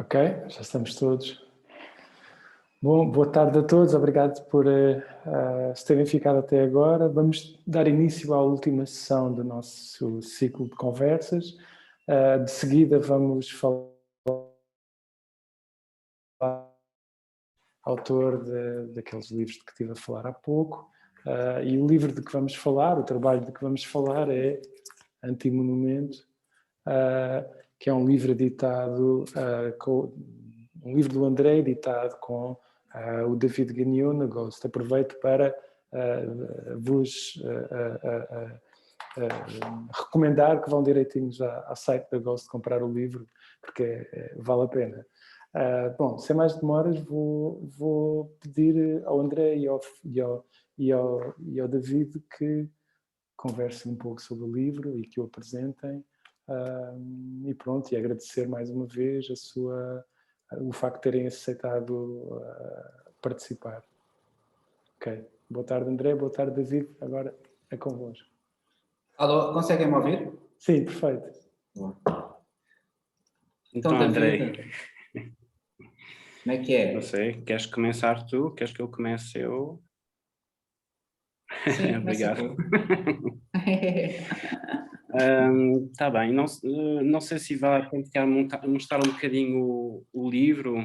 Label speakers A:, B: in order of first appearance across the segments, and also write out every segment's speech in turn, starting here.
A: Ok, já estamos todos. Bom, boa tarde a todos, obrigado por se terem ficado até agora. Vamos dar início à última sessão do nosso ciclo de conversas. De seguida vamos falar autor daqueles livros de que estive a falar há pouco. E o livro de que vamos falar, o trabalho de que vamos falar é Antimonumento, que é um livro editado, um livro do André editado com o David Gagnon na Ghost. Aproveito para vos recomendar que vão direitinhos ao site da Ghost comprar o livro, porque vale a pena. Bom, sem mais demoras, vou pedir ao André e ao David que conversem um pouco sobre o livro e que o apresentem. E pronto, e agradecer mais uma vez o facto de terem aceitado participar. Ok. Boa tarde, André. Boa tarde, David. Agora é convosco.
B: Alô, conseguem-me ouvir?
A: Sim, perfeito.
C: Então, André,
B: como é que é?
C: não sei, queres começar tu? Queres que eu comece eu?
B: Sim,
C: Obrigado.
B: Tu.
C: Tá bem, não sei se vai tentar mostrar um bocadinho o livro.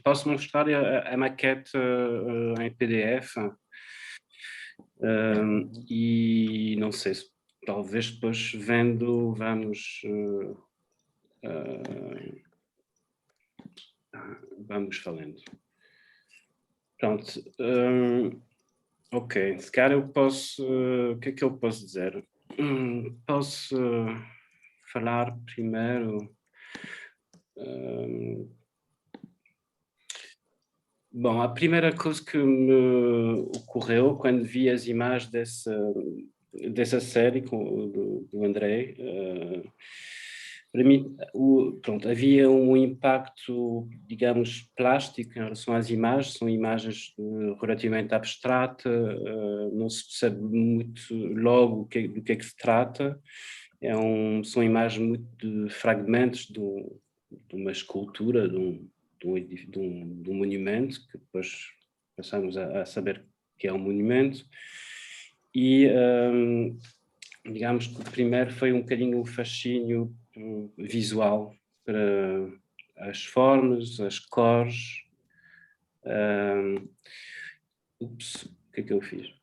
C: Posso mostrar a maquete em PDF e não sei se talvez depois vendo vamos falando. Pronto. Ok, se calhar eu posso. O que é que eu posso dizer? Posso falar primeiro. Bom, a primeira coisa que me ocorreu quando vi as imagens dessa série do André, para mim, pronto, havia um impacto, digamos, plástico em relação às imagens. São imagens relativamente abstratas, não se percebe muito logo do que é que se trata. São imagens muito de fragmentos de uma escultura, de um monumento, que depois passamos a saber que é um monumento. E digamos que o primeiro foi um bocadinho o fascínio visual para as formas, as cores. O que é que eu fiz?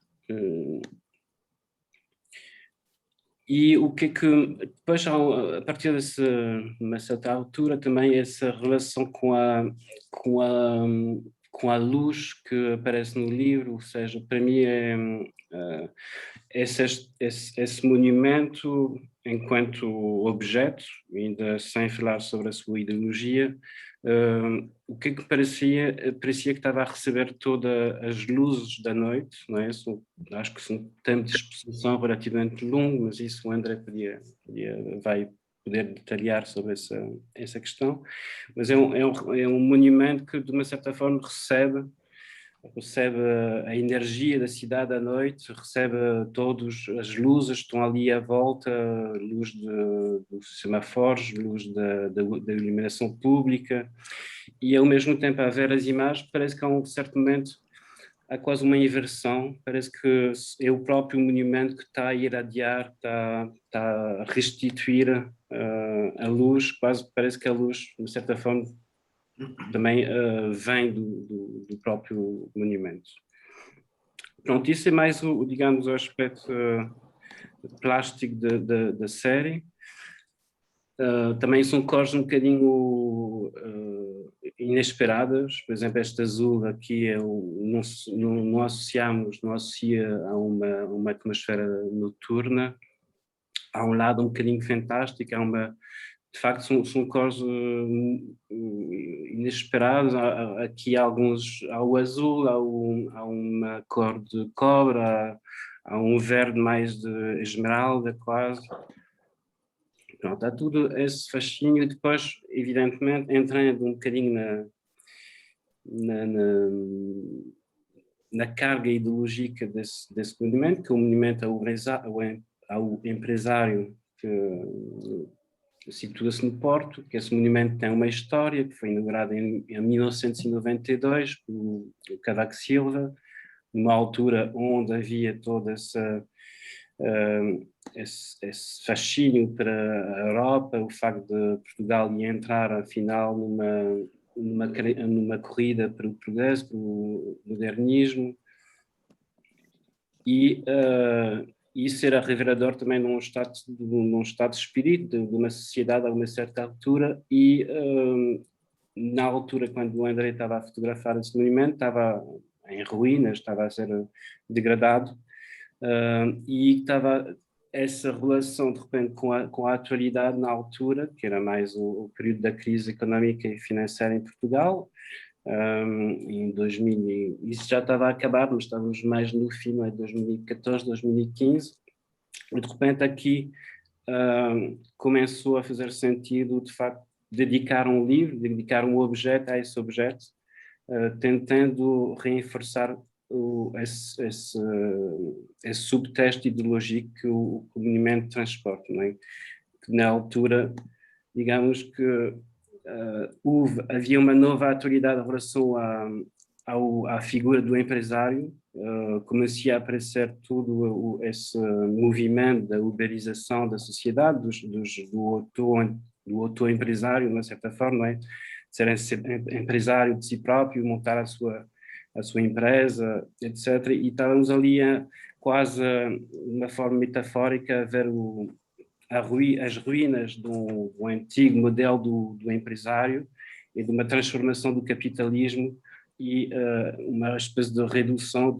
C: E o que é que depois, a partir de uma certa altura, também essa relação com a luz que aparece no livro, ou seja, para mim esse monumento, enquanto objeto, ainda sem falar sobre a sua ideologia, o que é que parecia que estava a receber todas as luzes da noite, não é? Acho que são um tempo de exposição relativamente longo, mas isso o André vai poder detalhar sobre essa questão, mas é um monumento que de uma certa forma recebe a energia da cidade à noite, recebe todas as luzes que estão ali à volta, luz dos semáforos, luz da iluminação pública, e ao mesmo tempo a ver as imagens parece que a um certo momento há quase uma inversão, parece que é o próprio monumento que está a irradiar, está a restituir a luz, quase parece que a luz, de certa forma, também vem do próprio monumento. Pronto, isso é mais digamos, o aspecto plástico da série. Também são cores um bocadinho inesperadas. Por exemplo, este azul aqui não associa a uma atmosfera noturna. Há um lado um bocadinho fantástico, de facto são cores inesperadas. Aqui há o azul, há uma cor de cobre, há um verde mais de esmeralda quase. Pronto, há tudo esse fascínio e depois, evidentemente, entrando um bocadinho na carga ideológica desse monumento, que é um monumento ao empresário situa-se no Porto, que esse monumento tem uma história, que foi inaugurado em 1992 por Cavaco Silva, numa altura onde havia toda esse fascínio para a Europa, o facto de Portugal entrar, afinal, numa corrida para o progresso, para o modernismo, e isso era revelador também num estado de espírito, de uma sociedade a uma certa altura, e na altura, quando o André estava a fotografar esse monumento, estava em ruínas, estava a ser degradado, e estava essa relação, de repente, com a atualidade na altura, que era mais o período da crise económica e financeira em Portugal, em 2000, isso já estava a acabar, mas estávamos mais no fim, não é? 2014, 2015, e de repente aqui começou a fazer sentido, de facto, dedicar um livro, dedicar um objeto a esse objeto, tentando reforçar esse subtexto ideológico que o monumento transporta, não é? Que na altura, digamos que havia uma nova atualidade em relação à figura do empresário, começou a aparecer todo esse movimento da uberização da sociedade, do autoempresário, de uma certa forma, não é? Ser empresário de si próprio, montar a sua empresa, etc. E estávamos ali quase de uma forma metafórica a ver as ruínas do antigo modelo do empresário e de uma transformação do capitalismo e uma espécie de redução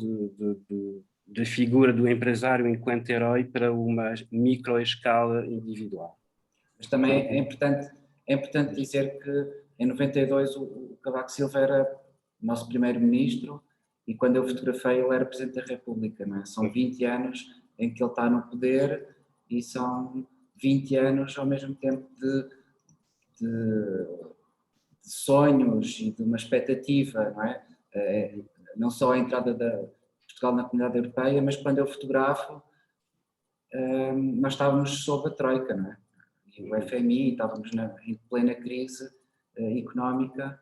C: da figura do empresário enquanto herói para uma microescala individual.
B: Mas também é importante dizer que em 92 o Cavaco Silva era o nosso primeiro-ministro e quando eu fotografei ele era Presidente da República, não é? São 20 anos em que ele está no poder e são 20 anos ao mesmo tempo de sonhos e de uma expectativa, não é? Não só a entrada de Portugal na Comunidade Europeia, mas quando eu fotografo nós estávamos sob a Troika, não é? E o FMI, estávamos em plena crise económica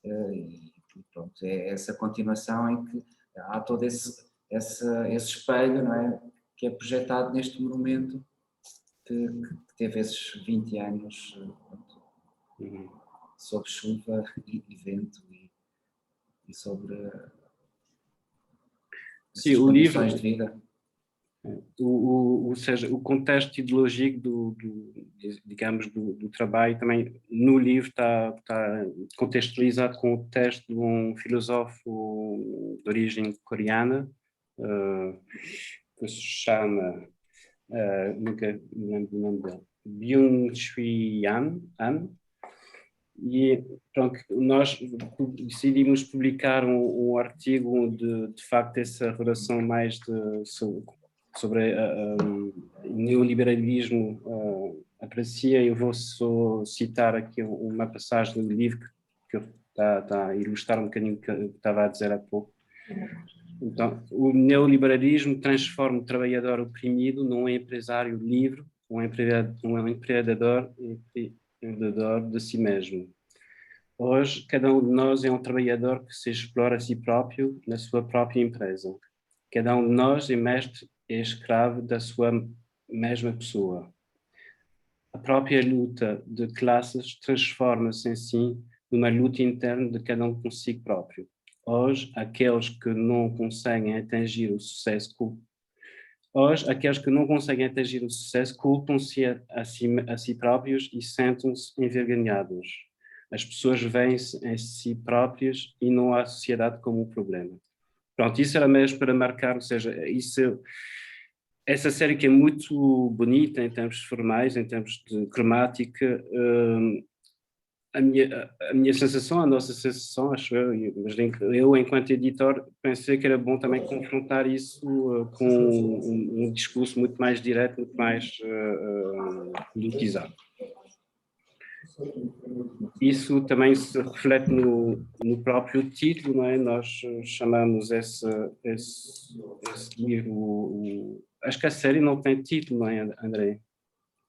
B: e pronto, é essa continuação em que há todo esse espelho, não é? Que é projetado neste monumento que teve esses 20 anos sob chuva e vento e sobre
C: sim,
B: o condições de vida.
C: Ou seja, o contexto ideológico digamos, do trabalho também no livro está contextualizado com o texto de um filósofo de origem coreana que se chama, nunca me lembro do nome dele, Byung-Chul Han. E pronto, nós decidimos publicar um artigo onde de facto essa relação mais sobre o neoliberalismo aparecia. Eu vou só citar aqui uma passagem do livro que está a ilustrar um bocadinho o que eu estava a dizer há pouco. Então, o neoliberalismo transforma o trabalhador oprimido num empresário livre, um empreendedor de si mesmo. Hoje, cada um de nós é um trabalhador que se explora a si próprio na sua própria empresa. Cada um de nós é mestre e escravo da sua mesma pessoa. A própria luta de classes transforma-se em si numa luta interna de cada um consigo próprio. Hoje, aqueles que não conseguem atingir o sucesso culpam-se a si próprios e sentem-se envergonhados. As pessoas veem-se em si próprias e não a sociedade como um problema. Pronto, isso era mesmo para marcar, ou seja, essa série que é muito bonita em termos formais, em termos de cromática, a minha sensação, a nossa sensação, acho eu enquanto editor, pensei que era bom também confrontar isso com um discurso muito mais direto, muito mais politizado. Isso também se reflete no próprio título, não é? Nós chamamos esse livro, acho que a série não tem título, não é, André?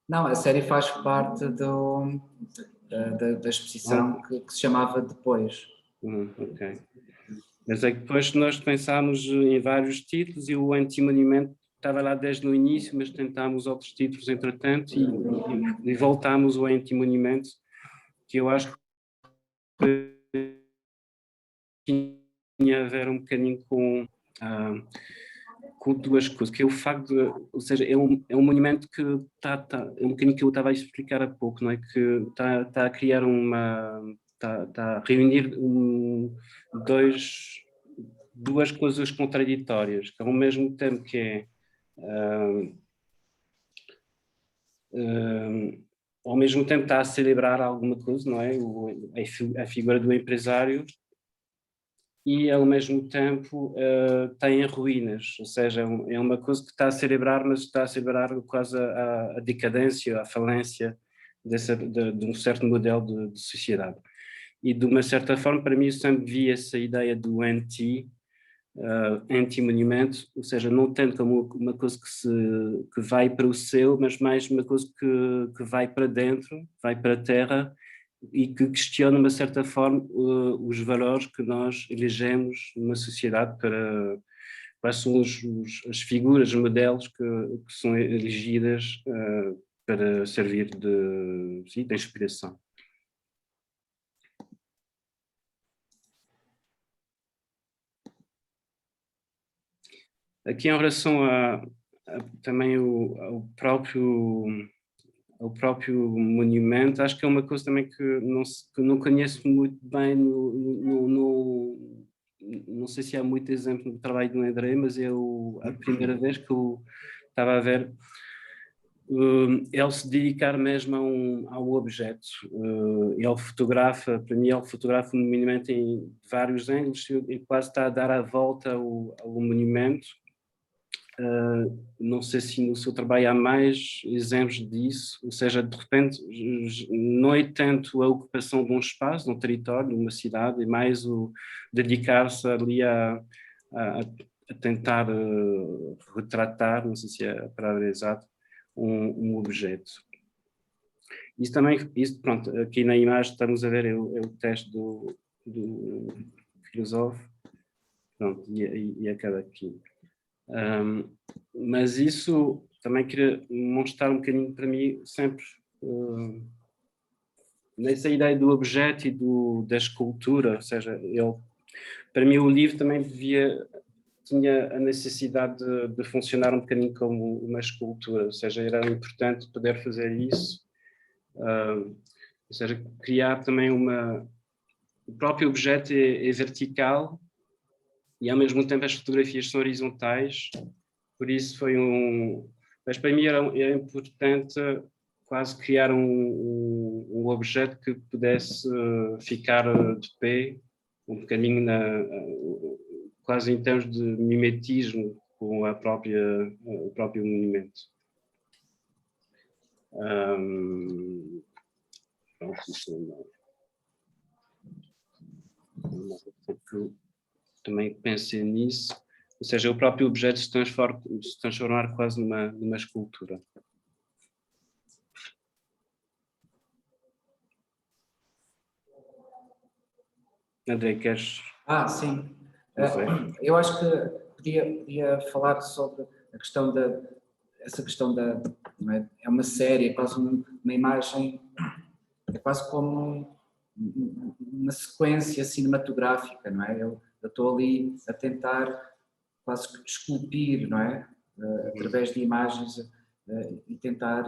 B: Não, a série faz parte da exposição que se chamava Depois.
C: Ok. Mas é que depois nós pensámos em vários títulos e o Antimonumento estava lá desde o início, mas tentámos outros títulos entretanto e voltámos ao Antimonumento, que eu acho que tinha a ver um bocadinho com duas coisas, que é o facto de, ou seja, é um monumento que é um bocadinho que eu estava a explicar há pouco, não é? Que está a criar está a reunir duas coisas contraditórias, que ao mesmo tempo que é ao mesmo tempo está a celebrar alguma coisa, não é? A figura do empresário, e ao mesmo tempo está em ruínas, ou seja, é uma coisa que está a celebrar, mas está a celebrar quase a decadência, a falência de um certo modelo de sociedade. E de uma certa forma, para mim, eu sempre vi essa ideia do anti-monumento, ou seja, não tanto como uma coisa que vai para o céu, mas mais uma coisa que vai para dentro, vai para a terra, e que questiona, de uma certa forma, os valores que nós elegemos numa sociedade para quais são as figuras, os modelos que são elegidas para servir de inspiração. Aqui em relação também ao próprio monumento, acho que é uma coisa também que não conheço muito bem, não sei se há muito exemplo do trabalho do André, mas a primeira vez que eu estava a ver ele se dedicar mesmo a um objeto. Ele fotografa, para mim ele fotografa o monumento em vários ângulos e quase está a dar a volta ao monumento. Não sei se no seu trabalho há mais exemplos disso, ou seja, de repente não é tanto a ocupação de um espaço, de um território, de uma cidade, é mais o dedicar-se ali a tentar retratar, não sei se é a palavra exata, um objeto. Isso pronto, aqui na imagem estamos a ver é o texto do filósofo, pronto, e acaba aqui. Mas isso também queria mostrar um bocadinho para mim sempre nessa ideia do objeto e da escultura, ou seja, para mim o livro também tinha a necessidade de funcionar um bocadinho como uma escultura, ou seja, era importante poder fazer isso, ou seja, criar também o próprio objeto é vertical e ao mesmo tempo as fotografias são horizontais. Por isso mas para mim era importante quase criar um objeto que pudesse ficar de pé, um bocadinho quase em termos de mimetismo com o próprio monumento. Também pensei nisso. Ou seja, o próprio objeto se transformar quase numa escultura. André, queres?
B: Sim. Eu acho que podia falar sobre a questão essa questão não é? É uma série, é quase uma imagem, é quase como uma sequência cinematográfica, não é? Eu estou ali a tentar quase esculpir, não é? Através de imagens e tentar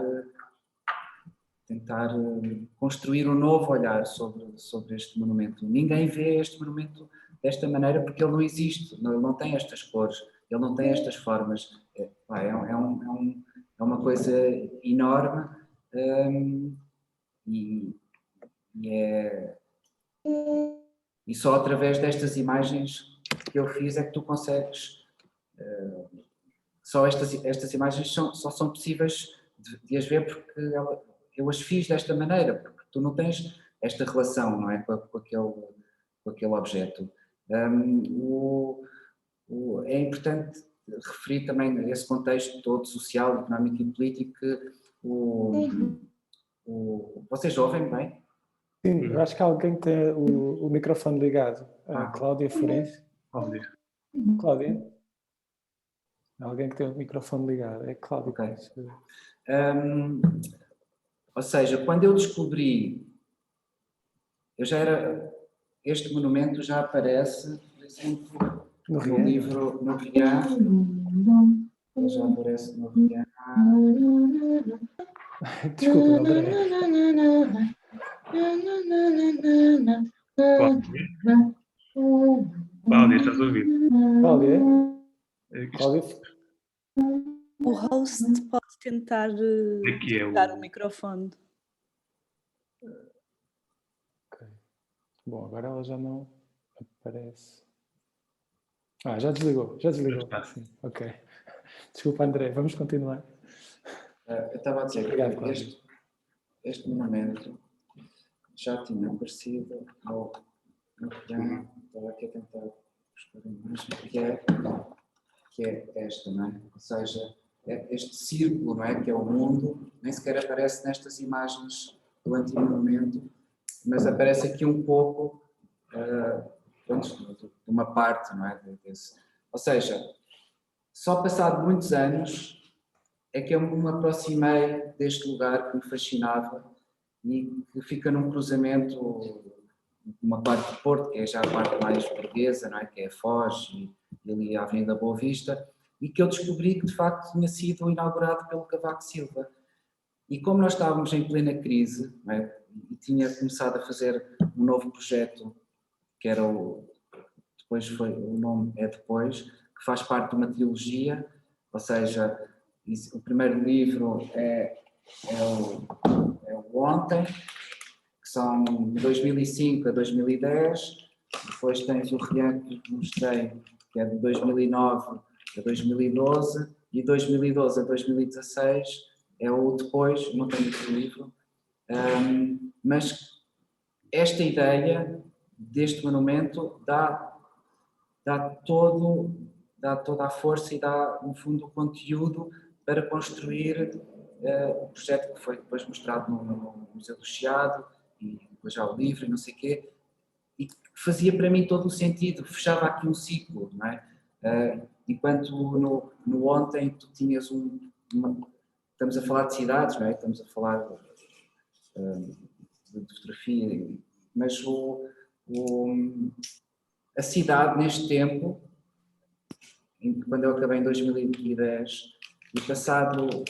B: construir um novo olhar sobre este monumento. Ninguém vê este monumento desta maneira porque ele não existe, ele não tem estas cores, ele não tem estas formas. É uma coisa enorme e só através destas imagens que eu fiz é que tu consegues. Só estas imagens só são possíveis de as ver porque eu as fiz desta maneira, porque tu não tens esta relação, não é, com aquele objeto. É importante referir também esse contexto todo social, económico e político Vocês ouvem bem?
A: Sim, eu acho que alguém tem o microfone ligado. A Cláudia Florencio. Cláudia? Alguém que tem o microfone ligado. É Cláudia.
B: Ok. Ou seja, quando eu descobri, este monumento já aparece, por exemplo, no livro, no Rian. Ele já aparece no Rian.
A: Desculpa, André.
D: Cláudia, estás a ouvir?
A: Cláudia?
E: O host pode tentar ligar o microfone.
A: Okay. Bom, agora ela já não aparece. Já desligou. Sim, ok. Desculpa, André, vamos continuar.
B: Eu estava a dizer que este monumento já tinha aparecido no Rian. Estava aqui a tentar buscar a imagem, que é esta, não é? Ou seja, este círculo, não é? Que é o mundo, nem sequer aparece nestas imagens do antigo monumento, mas aparece aqui um pouco de uma parte, não é? Ou seja, só passado muitos anos é que eu me aproximei deste lugar que me fascinava e que fica num cruzamento, uma parte do Porto, que é já a parte mais burguesa, não é? Que é a Foz e ali a Avenida Boa Vista, e que eu descobri que de facto tinha sido inaugurado pelo Cavaco Silva. E como nós estávamos em plena crise, não é? E tinha começado a fazer um novo projeto, que era o nome é Depois, que faz parte de uma trilogia, ou seja, o primeiro livro é o Ontem, que são de 2005 a 2010, depois tens o Rian que mostrei, que é de 2009 a 2012, e 2012 a 2016 é o Depois, não tenho esse livro, mas esta ideia deste monumento dá toda a força e dá, no fundo, o conteúdo para construir o projeto que foi depois mostrado no Museu do Chiado, e depois já o livro e não sei o quê, e que fazia para mim todo o sentido, fechava aqui um ciclo, não é? Enquanto no Ontem tu tinhas estamos a falar de cidades, não é? Estamos a falar de fotografia, mas a cidade neste tempo, quando eu acabei em 2010, e passado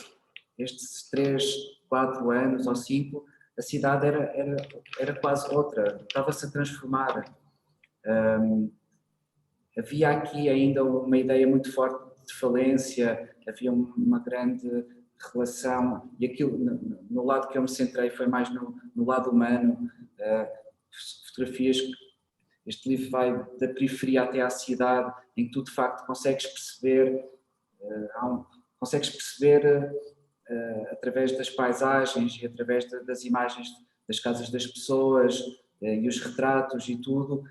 B: estes 3, 4 anos ou 5, a cidade era quase outra, estava-se a transformar. Havia aqui ainda uma ideia muito forte de falência, havia uma grande relação, e aquilo, no lado que eu me centrei foi mais no lado humano, fotografias. Este livro vai da periferia até à cidade, em que tu de facto consegues perceber, através das paisagens e através das imagens das casas das pessoas e os retratos e tudo,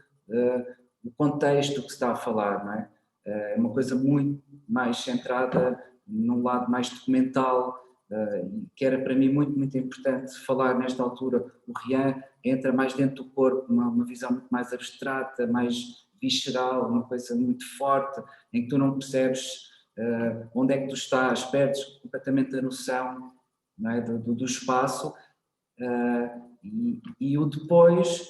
B: o contexto que se está a falar, não é? É uma coisa muito mais centrada num lado mais documental, que era para mim muito, muito importante falar nesta altura. O Rian entra mais dentro do corpo, uma visão muito mais abstrata, mais visceral, uma coisa muito forte, em que tu não percebes onde é que tu estás, perdes completamente a noção, não é, do espaço, e o Depois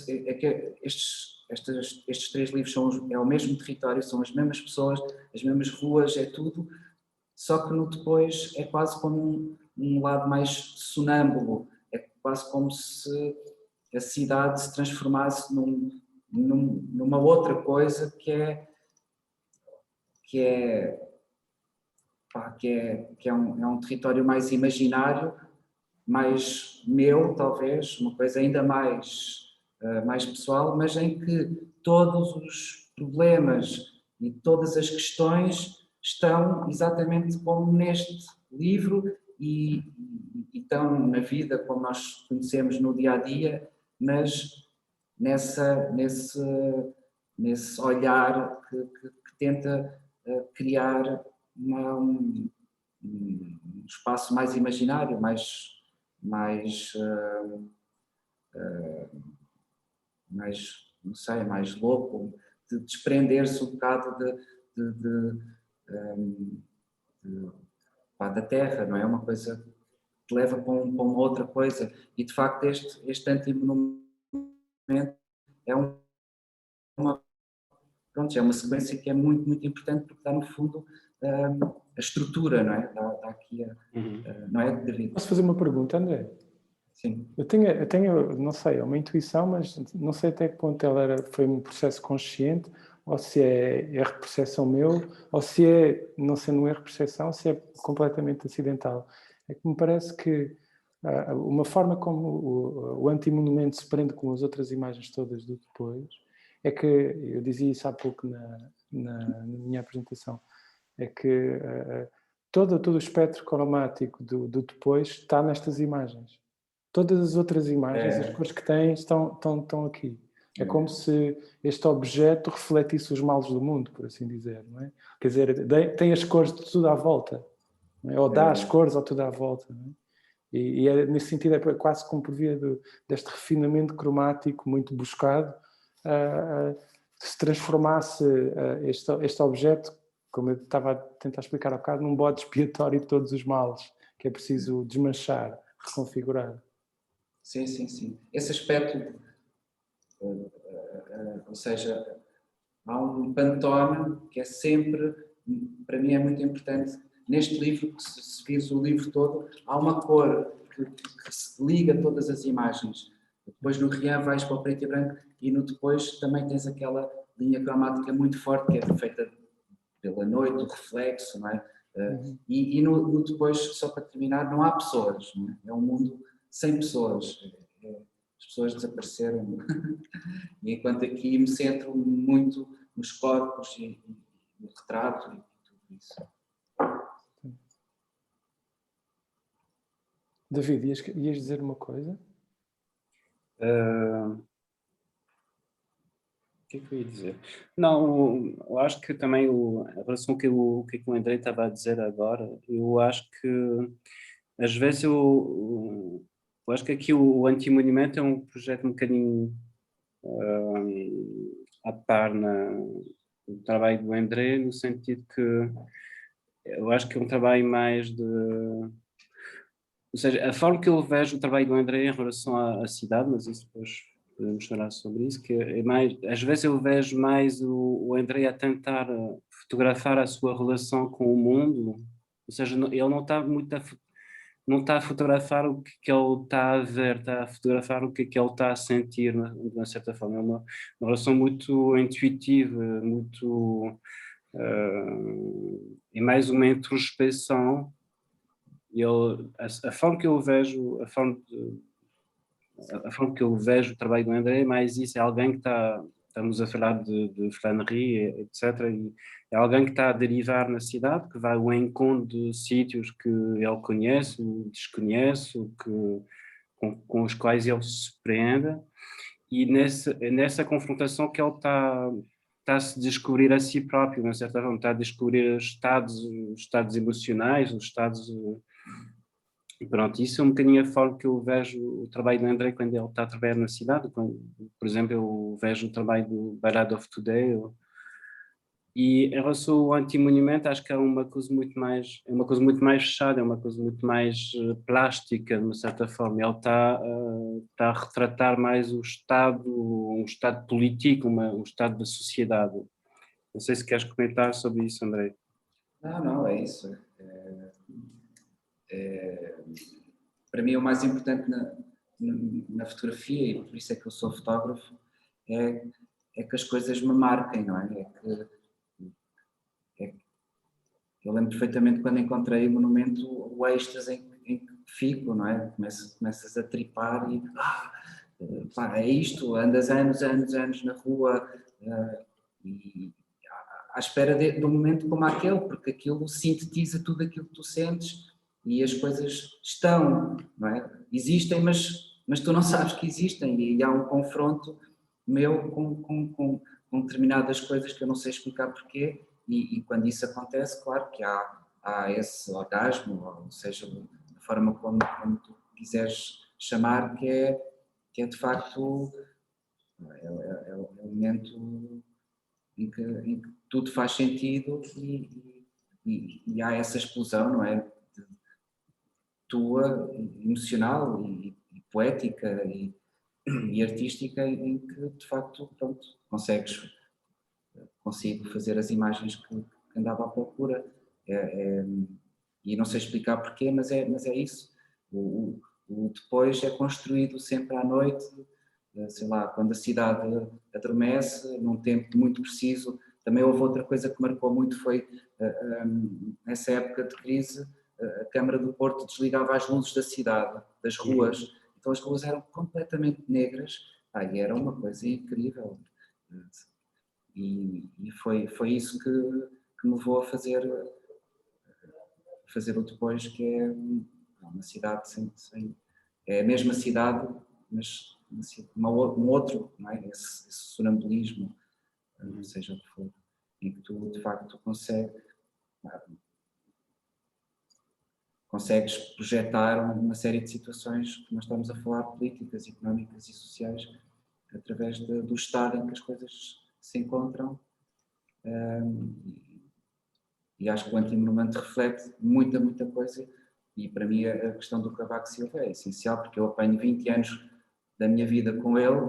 B: que estes 3 livros é o mesmo território, são as mesmas pessoas, as mesmas ruas, é tudo, só que no Depois é quase como um lado mais sonâmbulo, é quase como se a cidade se transformasse numa outra coisa que é um território mais imaginário, mais meu, talvez, uma coisa ainda mais pessoal, mas em que todos os problemas e todas as questões estão exatamente como neste livro e estão na vida como nós conhecemos no dia a dia, mas nesse olhar que tenta criar um espaço mais imaginário, mais não sei, mais louco, de desprender-se um bocado da terra, não é? Uma coisa que leva para uma outra coisa. E de facto este anti-monumento é é uma sequência que é muito, muito importante, porque dá no fundo a estrutura, não é? Dá aqui não é, David?
A: Posso fazer uma pergunta, André?
B: Sim.
A: Eu tenho, não sei, é uma intuição, mas não sei até que ponto foi um processo consciente, ou se é erro de percepção meu, ou se é, não sendo um erro de percepção, se é completamente acidental. É que me parece que uma forma como o anti-monumento se prende com as outras imagens todas do depois, é que, eu dizia isso há pouco na minha apresentação, é que todo o espectro cromático do depois está nestas imagens. Todas as outras imagens, as cores que têm, estão aqui. É como se este objeto refletisse os males do mundo, por assim dizer, não é? Quer dizer, tem as cores de tudo à volta, não é? Ou dá as cores a tudo à volta, não é? E nesse sentido é quase como por via deste refinamento cromático muito buscado, se transformasse este objeto, como eu estava a tentar explicar há bocado, num bode expiatório de todos os males, que é preciso desmanchar, reconfigurar.
B: Sim, sim, sim. Esse aspecto, ou seja, há um Pantone que é sempre, para mim é muito importante, neste livro, que se vires o livro todo, há uma cor que se liga a todas as imagens. Depois no Rian vais para o preto e branco e no depois também tens aquela linha cromática muito forte que é feita pela noite, o reflexo, não é? E no depois, só para terminar, não há pessoas, não é? É um mundo sem pessoas. As pessoas desapareceram. E enquanto aqui me centro muito nos corpos e no retrato e tudo isso.
A: David, ias dizer uma coisa?
C: O que é que eu ia dizer? Não, eu acho que também em relação ao que o André estava a dizer agora, eu acho que às vezes eu acho que aqui o Anti-Monumento é um projeto um bocadinho a par no trabalho do André, no sentido que eu acho que é um trabalho mais de... Ou seja, a forma que eu vejo o trabalho do André em relação à cidade, mas isso depois podemos falar sobre isso, que é mais, às vezes eu vejo mais o André a tentar fotografar a sua relação com o mundo, ou seja, ele não está muito não está a fotografar o que ele está a ver, está a fotografar o que ele está a sentir, de uma certa forma. É uma relação muito intuitiva, muito... é mais uma introspecção. A forma que eu vejo, a forma que eu vejo o trabalho do André é mais isso, é alguém que estamos a falar de flanerie, etc. E é alguém que está a derivar na cidade, que vai ao encontro de sítios que ele conhece, desconhece, com os quais ele se surpreende, e nessa confrontação que ele está a se descobrir a si próprio, de certa forma, está a descobrir os estados emocionais, os estados... Pronto, isso é um bocadinho a forma que eu vejo o trabalho do André quando ele está a trabalhar na cidade. Por exemplo, eu vejo o trabalho do Ballad of Today. E em relação ao Anti-Monumento, acho que é uma coisa muito mais fechada, é uma coisa muito mais plástica, de uma certa forma. Ele está a retratar mais um estado político, um estado da sociedade. Não sei se queres comentar sobre isso, André.
B: Não, é isso. Para mim, o mais importante na fotografia, e por isso é que eu sou fotógrafo, é que as coisas me marquem, não é? Eu lembro perfeitamente quando encontrei o monumento, o êxtase em que fico, não é? Começas a tripar e é isto, andas anos na rua e à espera de um momento como aquele, porque aquilo sintetiza tudo aquilo que tu sentes e as coisas estão, não é? Existem, mas tu não sabes que existem e há um confronto meu com determinadas coisas que eu não sei explicar porquê e quando isso acontece, claro que há há esse orgasmo, ou seja, da forma como tu quiseres chamar, que é de facto o momento em que tudo faz sentido e há essa explosão, não é? Tua, emocional e poética e artística, em que de facto, pronto, consigo fazer as imagens que andava à procura. E não sei explicar porquê, mas é isso. O depois é construído sempre à noite, sei lá, quando a cidade adormece, num tempo muito preciso. Também houve outra coisa que marcou muito, foi nessa época de crise, a Câmara do Porto desligava as luzes da cidade, das ruas, então as ruas eram completamente negras, e era uma coisa incrível. E foi isso que me levou a fazer o depois, que é uma cidade sem é a mesma cidade, mas um outro, não é? Esse sonambulismo, seja o que for, em que tu de facto consegues projetar uma série de situações que nós estamos a falar, políticas, económicas e sociais, através do estado em que as coisas se encontram. E acho que o Antimonumento reflete muita coisa, e para mim a questão do Cavaco Silva é essencial, porque eu apanho 20 anos da minha vida com ele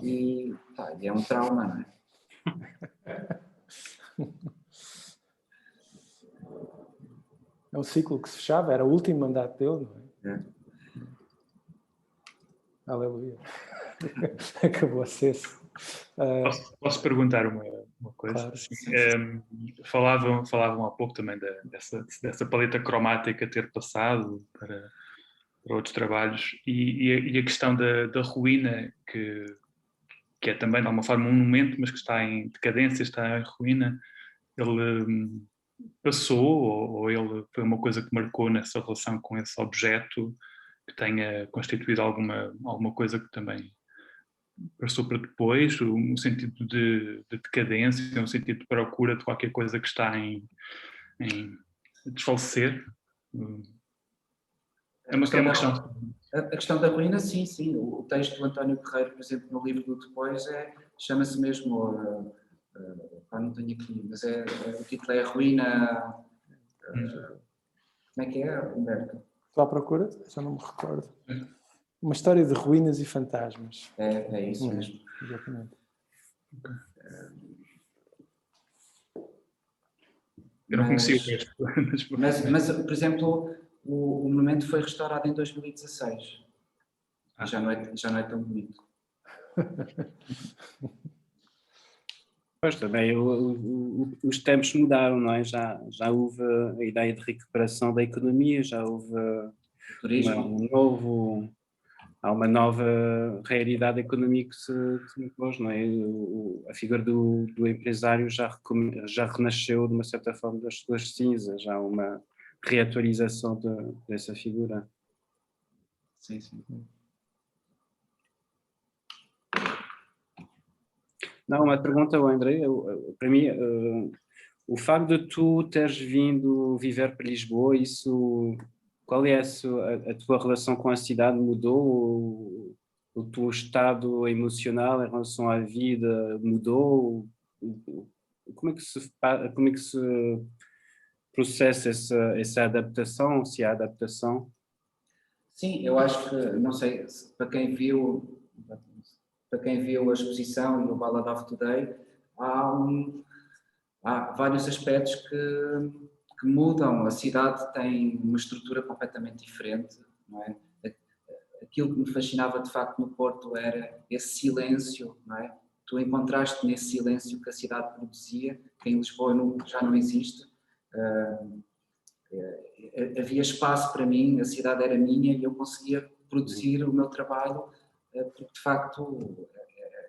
B: e é um trauma, não é?
A: É um ciclo que se fechava, era o último mandato dele, não é? Aleluia. Acabou a ser-se.
D: Posso perguntar uma coisa?
A: Claro.
D: Assim, falavam há pouco também dessa paleta cromática ter passado para outros trabalhos e a questão da ruína, que é também de alguma forma um monumento, mas que está em decadência, está em ruína. Ele passou, ou ele foi uma coisa que marcou nessa relação com esse objeto, que tenha constituído alguma coisa que também passou para depois, um sentido de decadência, um sentido de procura de qualquer coisa que está em desfalecer? É uma questão.
B: A questão da ruína, sim. O texto do António Guerreiro, por exemplo, no livro do Depois, chama-se mesmo, não tenho aqui, mas o título é Ruína. Como é que é, Humberto?
A: Estou à procura? Já não me recordo. Uma história de ruínas e fantasmas.
B: É isso mesmo.
A: Exatamente.
D: Eu não conhecia o texto.
B: Mas, por exemplo, o monumento foi restaurado em 2016. Já não é tão bonito.
C: Pois também os tempos mudaram, não é? Já houve a ideia de recuperação da economia, já houve há uma nova realidade económica que se impôs, não é? A figura do empresário já renasceu de uma certa forma das suas cinzas, já há uma reatualização dessa figura.
B: Sim.
C: Não, uma pergunta ao André. Para mim, o facto de tu teres vindo viver para Lisboa, qual é a tua relação com a cidade? Mudou? O teu estado emocional em relação à vida mudou? Como é que se processa essa adaptação, se há adaptação?
B: Sim, eu acho que, não sei, para quem viu a exposição e o Ballad of Today, há vários aspectos que mudam. A cidade tem uma estrutura completamente diferente, não é? Aquilo que me fascinava de facto no Porto era esse silêncio, não é? Tu encontraste nesse silêncio que a cidade produzia, que em Lisboa já não existe. Havia espaço para mim, a cidade era minha e eu conseguia produzir o meu trabalho, porque de facto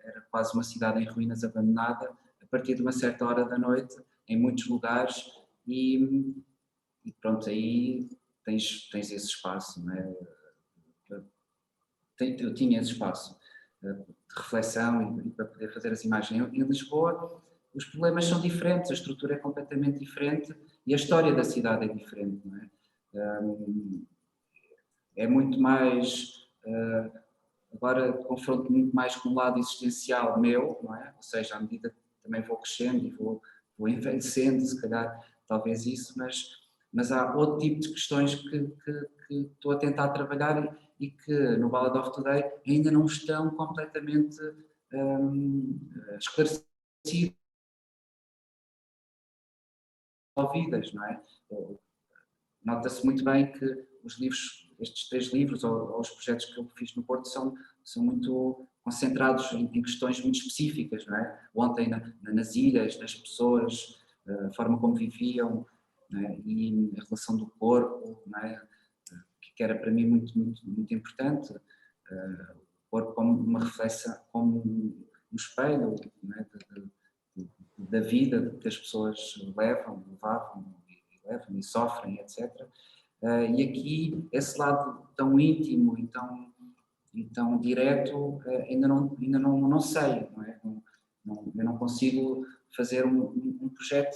B: era quase uma cidade em ruínas, abandonada, a partir de uma certa hora da noite, em muitos lugares, e pronto, aí tens esse espaço, não é? Eu tinha esse espaço de reflexão e para poder fazer as imagens. Em Lisboa os problemas são diferentes, a estrutura é completamente diferente e a história da cidade é diferente, não é? É muito mais, agora confronto muito mais com o lado existencial meu, não é? Ou seja, à medida que também vou crescendo e vou envelhecendo, se calhar, talvez isso, mas há outro tipo de questões que estou a tentar trabalhar e que no Ballad of Today ainda não estão completamente esclarecidas, ouvidas, não é? Nota-se muito bem que os livros, estes 3 livros ou os projetos que eu fiz no Porto são muito concentrados em questões muito específicas, não é? Ontem nas ilhas, nas pessoas, a forma como viviam, não é? E a relação do corpo, não é? Que era para mim muito, muito, muito importante. O corpo como uma reflexão, como um espelho, não é? Da vida que as pessoas levavam e sofrem, etc. E aqui, esse lado tão íntimo e tão direto, ainda não sei, não é? Eu não consigo fazer um projeto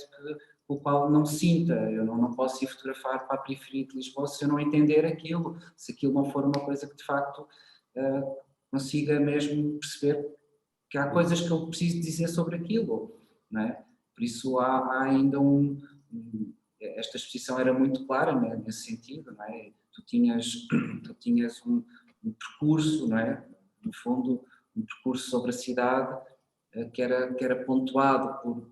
B: com o qual não sinta, eu não posso ir fotografar para a periferia de Lisboa se eu não entender aquilo, se aquilo não for uma coisa que de facto consiga mesmo perceber que há coisas que eu preciso dizer sobre aquilo, não é? Por isso há ainda esta exposição era muito clara, né, nesse sentido, não é? Tu tinhas um percurso, não é? No fundo, um percurso sobre a cidade que era pontuado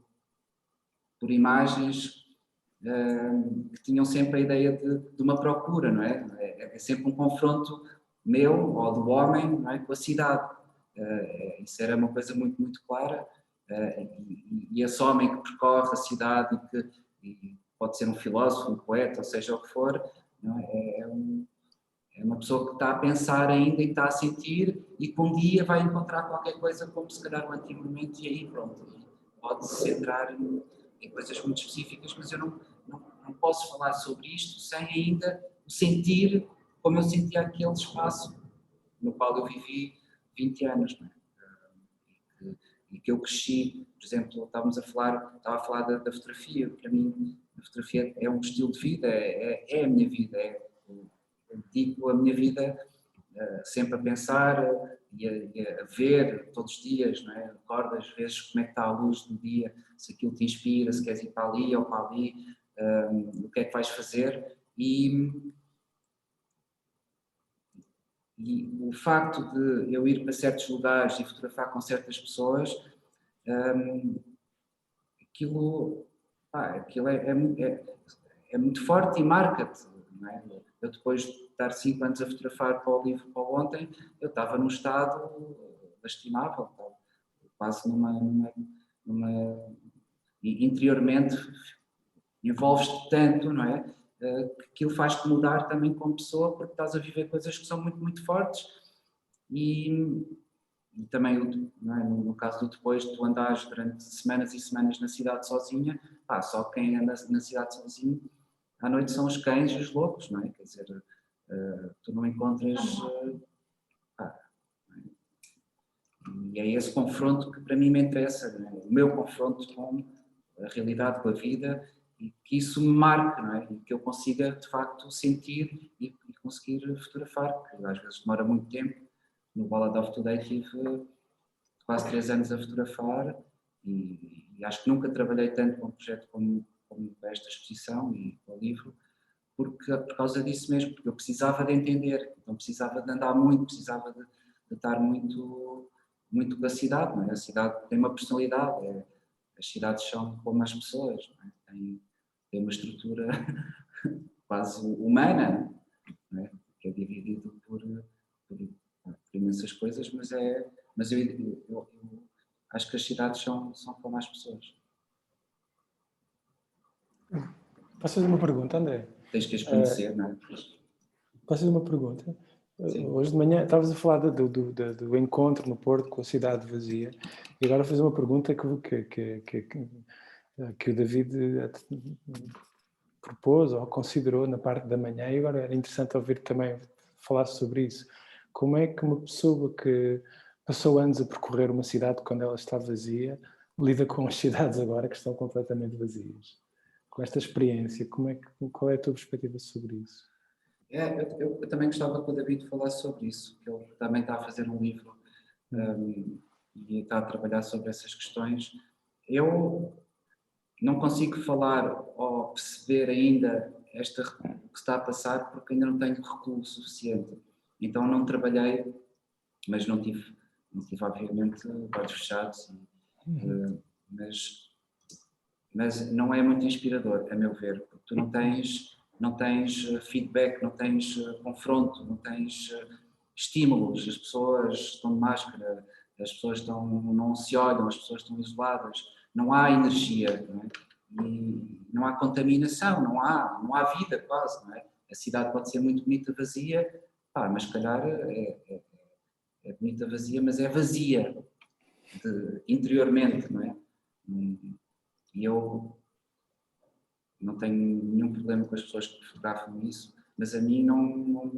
B: por imagens que tinham sempre a ideia de uma procura, não é? É sempre um confronto meu ou do homem, não é? Com a cidade. Isso era uma coisa muito, muito clara. E esse homem que percorre a cidade e pode ser um filósofo, um poeta, ou seja o que for, não é? É uma pessoa que está a pensar ainda e está a sentir e que um dia vai encontrar qualquer coisa como se calhar o antigo momento e aí pronto, pode-se centrar em coisas muito específicas, mas eu não posso falar sobre isto sem ainda sentir como eu sentia aquele espaço no qual eu vivi 20 anos, não é? E que eu cresci, por exemplo, estava a falar da fotografia. Para mim a fotografia é um estilo de vida, é a minha vida, eu dedico a minha vida sempre a pensar e a ver todos os dias, não é? Acordo às vezes como é que está a luz do dia, se aquilo te inspira, se queres ir para ali ou para ali, o que é que vais fazer e o facto de eu ir para certos lugares e fotografar com certas pessoas, aquilo é muito forte e marca-te, não é? Eu depois de estar 5 anos a fotografar para o livro para ontem, eu estava num estado lastimável, quase e interiormente envolves-te tanto, não é? Que aquilo faz-te mudar também como pessoa, porque estás a viver coisas que são muito, muito fortes e também, não é? No caso do depois, tu andares durante semanas e semanas na cidade sozinha, só quem anda na cidade sozinho, à noite são os cães e os lobos, não é? Quer dizer, tu não encontras... e é esse confronto que para mim me interessa, não é? O meu confronto com a realidade, com a vida, e que isso me marque, não é? E que eu consiga, de facto, sentir e conseguir fotografar, porque às vezes demora muito tempo. No Ballad of Today tive quase 3 anos a fotografar e acho que nunca trabalhei tanto com um projeto como esta exposição e com o livro, por causa disso mesmo, porque eu precisava de entender, então precisava de andar muito, precisava de estar muito, muito com a cidade, não é? A cidade tem uma personalidade, as cidades são como as pessoas, não é? Tem uma estrutura quase humana, não é? Que é dividido por imensas coisas, mas eu acho que as cidades são como as pessoas.
A: Posso fazer uma pergunta, André?
B: Tens que as conhecer, não é?
A: Posso fazer uma pergunta?
B: Sim.
A: Hoje de manhã estavas a falar do encontro no Porto com a cidade vazia e agora fazer uma pergunta que o David propôs ou considerou na parte da manhã e agora era interessante ouvir também falar sobre isso. Como é que uma pessoa que passou anos a percorrer uma cidade quando ela está vazia lida com as cidades agora que estão completamente vazias. Com esta experiência, qual é a tua perspectiva sobre isso?
B: Eu também gostava que o David falasse sobre isso, que ele também está a fazer um livro e está a trabalhar sobre essas questões. Eu não consigo falar ou perceber ainda o que está a passar porque ainda não tenho recuo suficiente. Então não trabalhei, mas não tive obviamente olhos fechados, mas não é muito inspirador, a meu ver, porque tu não tens feedback, não tens confronto, não tens estímulos, as pessoas estão de máscara, as pessoas não se olham, as pessoas estão isoladas, não há energia, não é? E não há contaminação, não há vida quase, não é? A cidade pode ser muito bonita, vazia, mas se calhar é bonita, vazia, mas é vazia interiormente, não é? E eu não tenho nenhum problema com as pessoas que fotografam isso, mas a mim não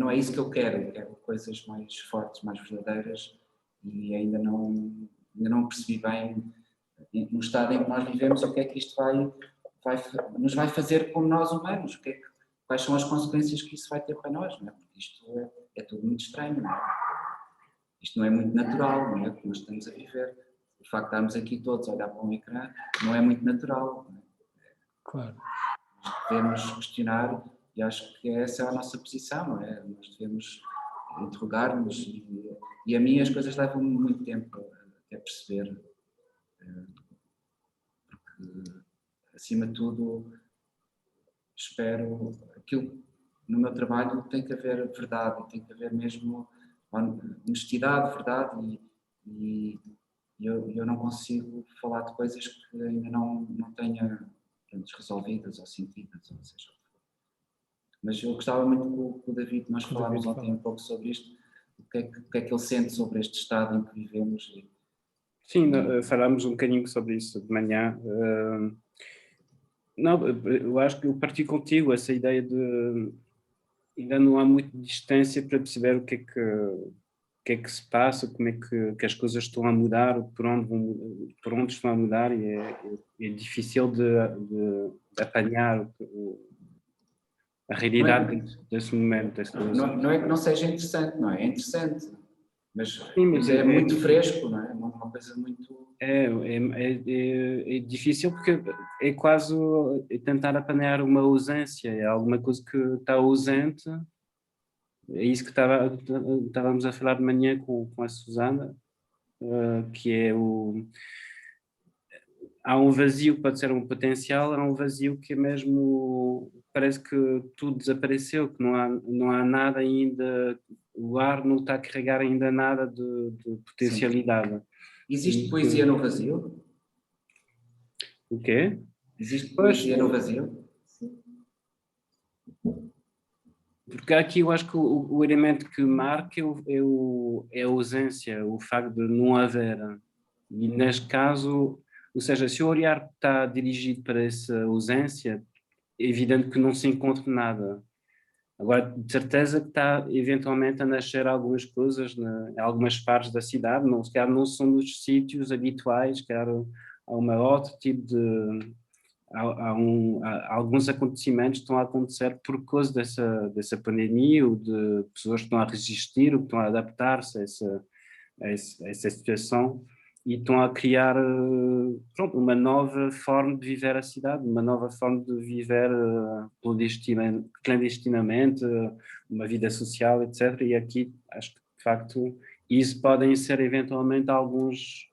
B: é isso que eu quero. Eu quero coisas mais fortes, mais verdadeiras, e ainda não percebi bem, no estado em que nós vivemos, o que é que isto nos vai fazer como nós humanos, quais são as consequências que isso vai ter para nós, não é? Porque isto é tudo muito estranho, não é? Isto não é muito natural, não é? O que nós estamos a viver. O facto de estarmos aqui todos a olhar para um ecrã não é muito natural, não é?
A: Claro.
B: Devemos questionar, e acho que essa é a nossa posição, não é? Nós devemos interrogar-nos, e a mim as coisas levam muito tempo até perceber, porque, acima de tudo, espero aquilo. No meu trabalho tem que haver verdade, tem que haver mesmo honestidade, verdade, e eu não consigo falar de coisas que ainda não tenha resolvidas ou sentidas, ou seja. Mas eu gostava muito que o David, nós falámos ontem um pouco sobre isto, o que é que ele sente sobre este estado em que vivemos.
C: Sim, falámos um bocadinho sobre isso de manhã. Não, eu acho que eu parti contigo essa ideia de ainda não há muita distância para perceber o que é que se passa, como é que as coisas estão a mudar, por onde estão a mudar, e é difícil de apanhar a realidade desse momento.
B: Não é que não seja interessante, não é? É interessante, mas
C: Sim,
B: é muito fresco, não é? Uma coisa muito...
C: É difícil porque é quase tentar apanhar uma ausência, é alguma coisa que está ausente. É isso que estávamos a falar de manhã com a Susana, que é há um vazio que pode ser um potencial, há um vazio que é mesmo, parece que tudo desapareceu, que não há nada ainda, o ar não está a carregar ainda nada de potencialidade.
B: Sim. Existe poesia no vazio?
C: O quê?
B: Existe poesia no vazio?
C: Porque aqui eu acho que o elemento que marca é a ausência, o facto de não haver. E neste caso, ou seja, se o olhar está dirigido para essa ausência, é evidente que não se encontra nada. Agora, de certeza que está eventualmente a nascer algumas coisas em algumas partes da cidade, se calhar não são nos sítios habituais, se calhar há uma outro tipo de... Há alguns acontecimentos que estão a acontecer por causa dessa pandemia, ou de pessoas que estão a resistir, ou que estão a adaptar-se a essa situação, e estão a criar uma nova forma de viver a cidade, uma nova forma de viver clandestinamente, uma vida social, etc. E aqui acho que, de facto, isso podem ser eventualmente alguns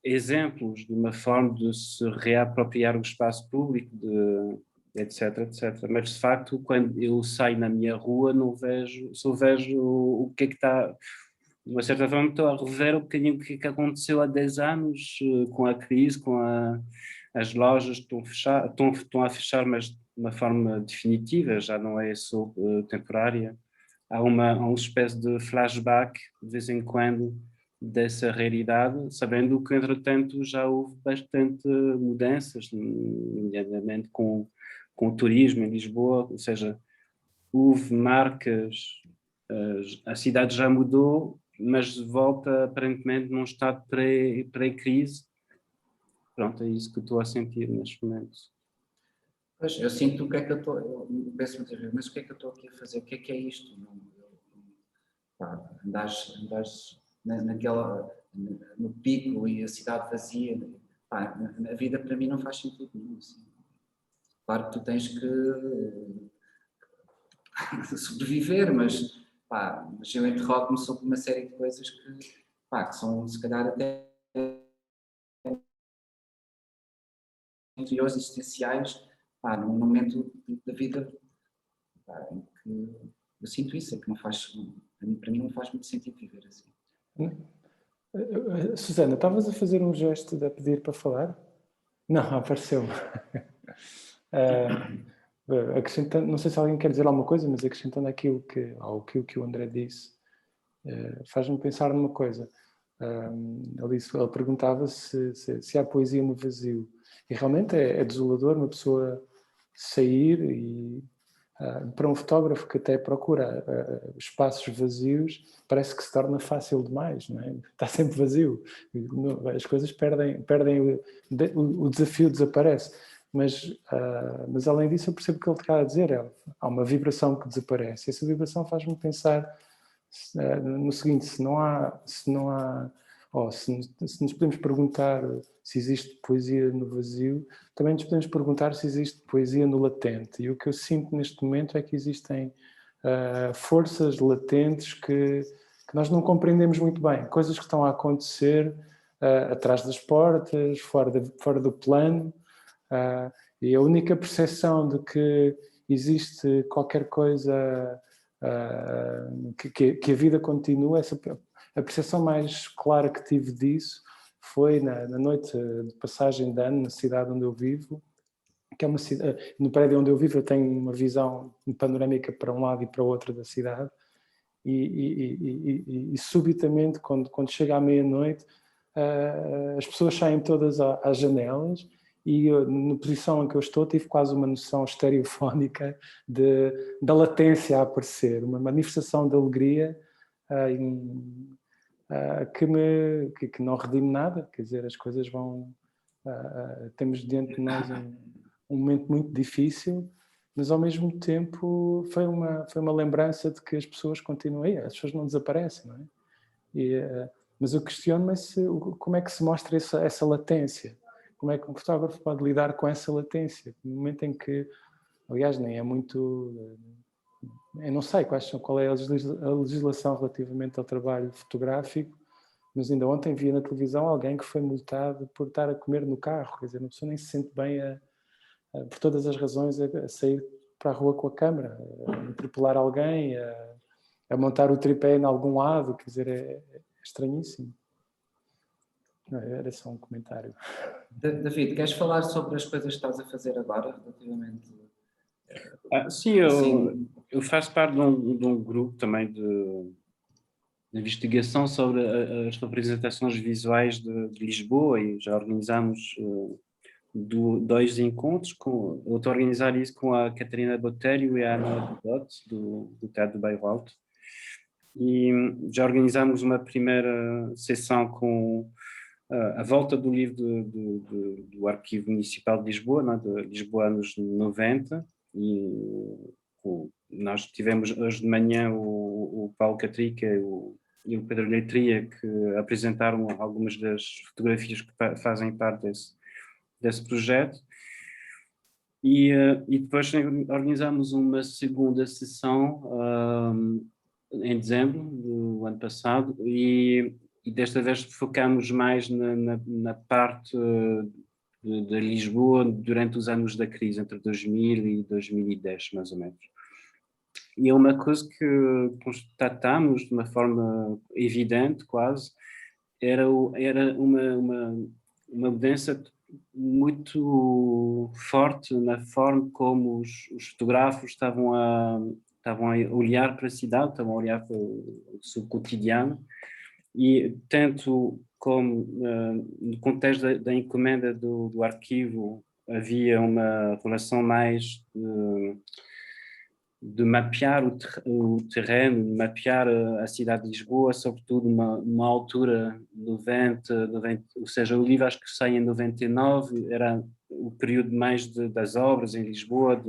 C: exemplos de uma forma de se reapropriar o espaço público, etc, etc. Mas, de facto, quando eu saio na minha rua, só vejo o que é que está... De uma certa forma, estou a rever um bocadinho o que é que aconteceu há 10 anos, com a crise, com as lojas que estão a fechar, mas de uma forma definitiva, já não é só temporária. Há uma espécie de flashback, de vez em quando, dessa realidade, sabendo que, entretanto, já houve bastante mudanças, nomeadamente com o turismo em Lisboa, ou seja, houve marcas, a cidade já mudou, mas volta aparentemente num estado pré-crise. Pronto, é isso que eu estou a sentir neste momento.
B: Pois, eu sinto o que é que eu estou, eu penso muitas vezes, mas o que é que eu estou aqui a fazer? O que é isto? Andares no pico e a cidade vazia, pá, a vida para mim não faz sentido nenhum. Assim. Claro que tu tens que sobreviver, mas eu interrogo-me sobre uma série de coisas que são se calhar até interiores existenciais, num momento da vida em que eu sinto isso, é que não faz, para mim não faz muito sentido viver assim.
A: Susana, estavas a fazer um gesto de pedir para falar? Não, apareceu-me. Acrescentando, não sei se alguém quer dizer alguma coisa, mas acrescentando aquilo que o André disse, faz-me pensar numa coisa. Ele perguntava se há poesia no vazio. E realmente é desolador uma pessoa sair e para um fotógrafo que até procura espaços vazios, parece que se torna fácil demais, não é? Está sempre vazio. As coisas perdem o desafio desaparece. Mas além disso, eu percebo o que ele está a dizer. Há uma vibração que desaparece. Essa vibração faz-me pensar no seguinte: se nos podemos perguntar se existe poesia no vazio, também nos podemos perguntar se existe poesia no latente. E o que eu sinto neste momento é que existem forças latentes que nós não compreendemos muito bem, coisas que estão a acontecer atrás das portas, fora do plano, e a única percepção de que existe qualquer coisa que a vida continua, a percepção mais clara que tive disso foi na noite de passagem de ano na cidade onde eu vivo, que é uma cidade, no prédio onde eu vivo eu tenho uma visão panorâmica para um lado e para o outro da cidade, e subitamente quando chega à meia-noite as pessoas saem todas às janelas, e na posição em que eu estou tive quase uma noção estereofónica da latência a aparecer, uma manifestação de alegria que não redime nada, quer dizer, as coisas vão... temos diante de nós um momento muito difícil, mas ao mesmo tempo foi uma lembrança de que as pessoas continuam aí, as pessoas não desaparecem, não é? Mas eu questiono-me como é que se mostra essa latência. Como é que um fotógrafo pode lidar com essa latência? No momento em que, aliás, nem é muito... Eu não sei qual é a legislação relativamente ao trabalho fotográfico, mas ainda ontem via na televisão alguém que foi multado por estar a comer no carro. Quer dizer, uma pessoa nem se sente bem, por todas as razões, a sair para a rua com a câmera, a interpelar alguém, a montar o tripé em algum lado. Quer dizer, é estranhíssimo. Não, era só um comentário.
B: David, queres falar sobre as coisas que estás a fazer agora, relativamente...
C: Sim, eu faço parte de um grupo também de investigação sobre as representações visuais de Lisboa, e já organizámos 2 encontros. Eu estou a organizar isso com a Catarina Botério e a Ana Dot, do Teatro do Bairro Alto. E já organizámos uma primeira sessão com a volta do livro do Arquivo Municipal de Lisboa, não é? De Lisboa anos 90, e nós tivemos hoje de manhã o Paulo Catrica e o Pedro Leitria, que apresentaram algumas das fotografias que fazem parte desse projeto. E depois organizámos uma segunda sessão em dezembro do ano passado, e desta vez focamos mais na parte de Lisboa durante os anos da crise, entre 2000 e 2010, mais ou menos. E é uma coisa que constatamos de uma forma evidente, quase, era uma mudança muito forte na forma como os fotógrafos estavam a olhar para a cidade, estavam a olhar para o seu cotidiano, e tanto como no contexto da encomenda do arquivo havia uma relação mais de mapear o terreno, de mapear a cidade de Lisboa, sobretudo numa altura 90, ou seja, o livro acho que sai em 99, era o período mais das obras em Lisboa,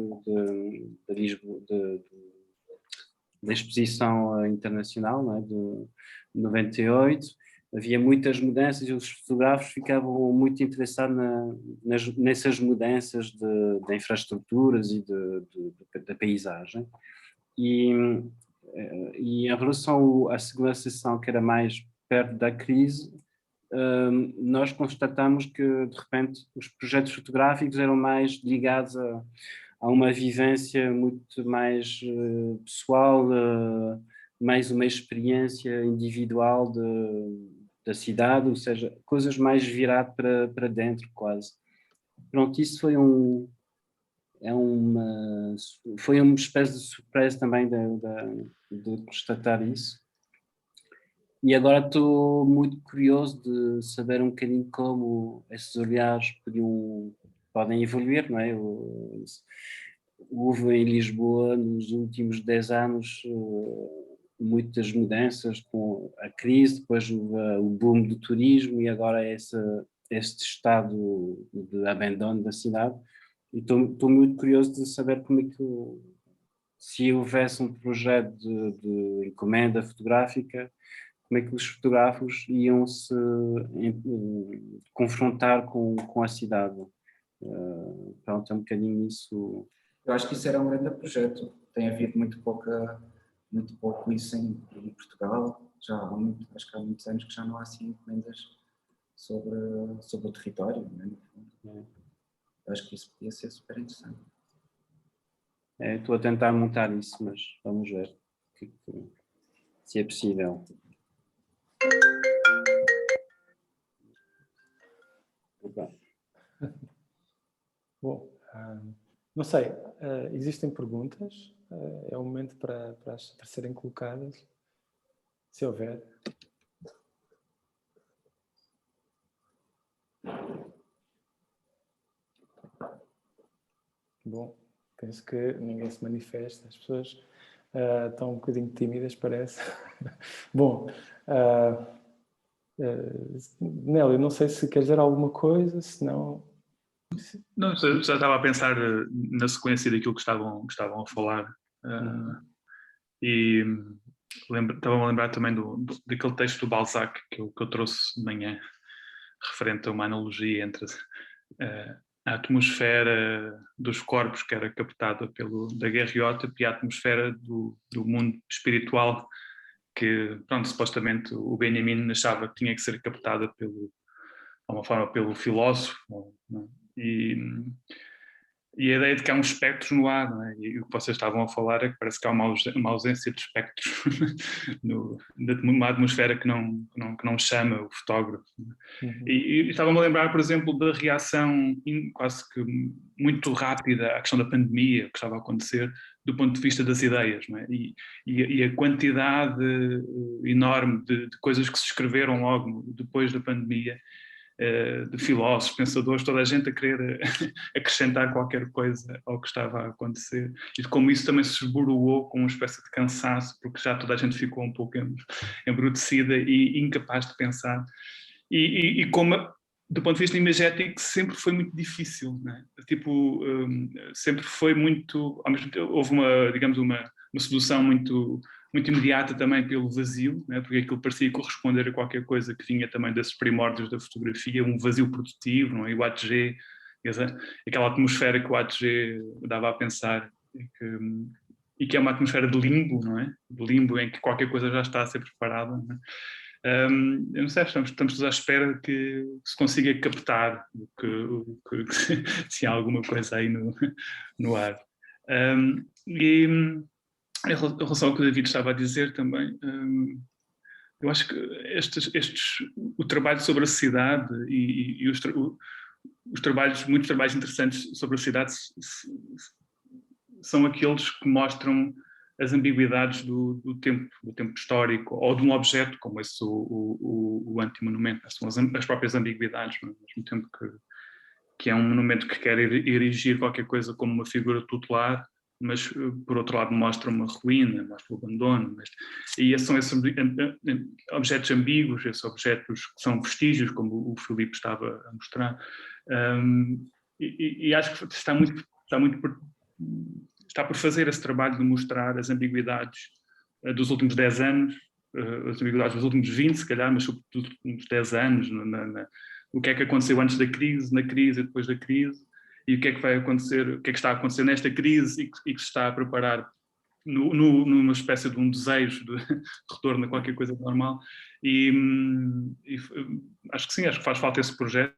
C: da exposição internacional, não é? De 98. Havia muitas mudanças e os fotógrafos ficavam muito interessados nessas mudanças de infraestruturas e da paisagem. E em relação à segunda sessão, que era mais perto da crise, nós constatamos que, de repente, os projetos fotográficos eram mais ligados a uma vivência muito mais pessoal, mais uma experiência individual da cidade, ou seja, coisas mais viradas para dentro quase. Pronto, isso foi foi uma espécie de surpresa também de constatar isso. E agora estou muito curioso de saber um bocadinho como esses olhares podem evoluir, não é? Houve em Lisboa, nos últimos 10 anos, muitas mudanças com a crise, depois o boom do turismo e agora este estado de abandono da cidade. E estou muito curioso de saber como é que, se houvesse um projeto de encomenda fotográfica, como é que os fotógrafos iam se confrontar com a cidade. Pronto, é um bocadinho isso.
B: Eu acho que isso era um grande projeto. Tem havido muito pouco isso em Portugal. Acho que há muitos anos que já não há assim encomendas sobre o território. Né? Eu acho que isso podia ser super interessante.
C: Estou a tentar montar isso, mas vamos ver se é possível.
A: Bom, não sei, existem perguntas? É o momento para serem colocadas, se houver. Bom, penso que ninguém se manifesta, as pessoas estão um bocadinho tímidas, parece. Bom, Nélio, não sei se queres dizer alguma coisa, se não...
D: Não, já estava a pensar na sequência daquilo que estavam a falar. E estava-me a lembrar também daquele texto do Balzac que eu trouxe de manhã, referente a uma analogia entre a atmosfera dos corpos que era captada da guerriota e a atmosfera do mundo espiritual que, pronto, supostamente o Benjamin achava que tinha que ser captada de alguma forma pelo filósofo, não? E a ideia de que há um espectro no ar, não é? E o que vocês estavam a falar é que parece que há uma ausência de espectros numa atmosfera que não chama o fotógrafo. E estava-me a lembrar, por exemplo, da reação quase que muito rápida à questão da pandemia que estava a acontecer do ponto de vista das ideias, não é? E a quantidade enorme de coisas que se escreveram logo depois da pandemia, de filósofos, pensadores, toda a gente a querer acrescentar qualquer coisa ao que estava a acontecer, e de como isso também se esboroou com uma espécie de cansaço, porque já toda a gente ficou um pouco embrutecida e incapaz de pensar, e como, do ponto de vista imagético, sempre foi muito difícil, não é? Tipo, sempre foi muito, ao mesmo tempo, houve uma sedução muito imediata também pelo vazio, né? Porque aquilo parecia corresponder a qualquer coisa que vinha também desses primórdios da fotografia, um vazio produtivo, não é? E o ATG, aquela atmosfera que o ATG dava a pensar, e que é uma atmosfera de limbo, não é? De limbo em que qualquer coisa já está a ser preparada, não é? Eu não sei, estamos todos à espera que se consiga captar se há alguma coisa aí no ar. Em relação ao que o David estava a dizer também, eu acho que o trabalho sobre a cidade e muitos trabalhos interessantes sobre a cidade são aqueles que mostram as ambiguidades do tempo histórico, ou de um objeto como esse, o antimonumento. São as próprias ambiguidades, ao mesmo tempo que é um monumento que quer erigir qualquer coisa como uma figura tutelar, mas por outro lado mostra uma ruína, mostra o abandono. E são esses objetos ambíguos, esses objetos que são vestígios, como o Filipe estava a mostrar. E acho que está por fazer esse trabalho de mostrar as ambiguidades dos últimos 10 anos, as ambiguidades dos últimos 20, se calhar, mas sobretudo dos últimos 10 anos, o que é que aconteceu antes da crise, na crise e depois da crise, e o que é que vai acontecer, o que é que está a acontecer nesta crise e que se está a preparar numa espécie de um desejo de retorno a qualquer coisa normal. E acho que sim, acho que faz falta esse projeto.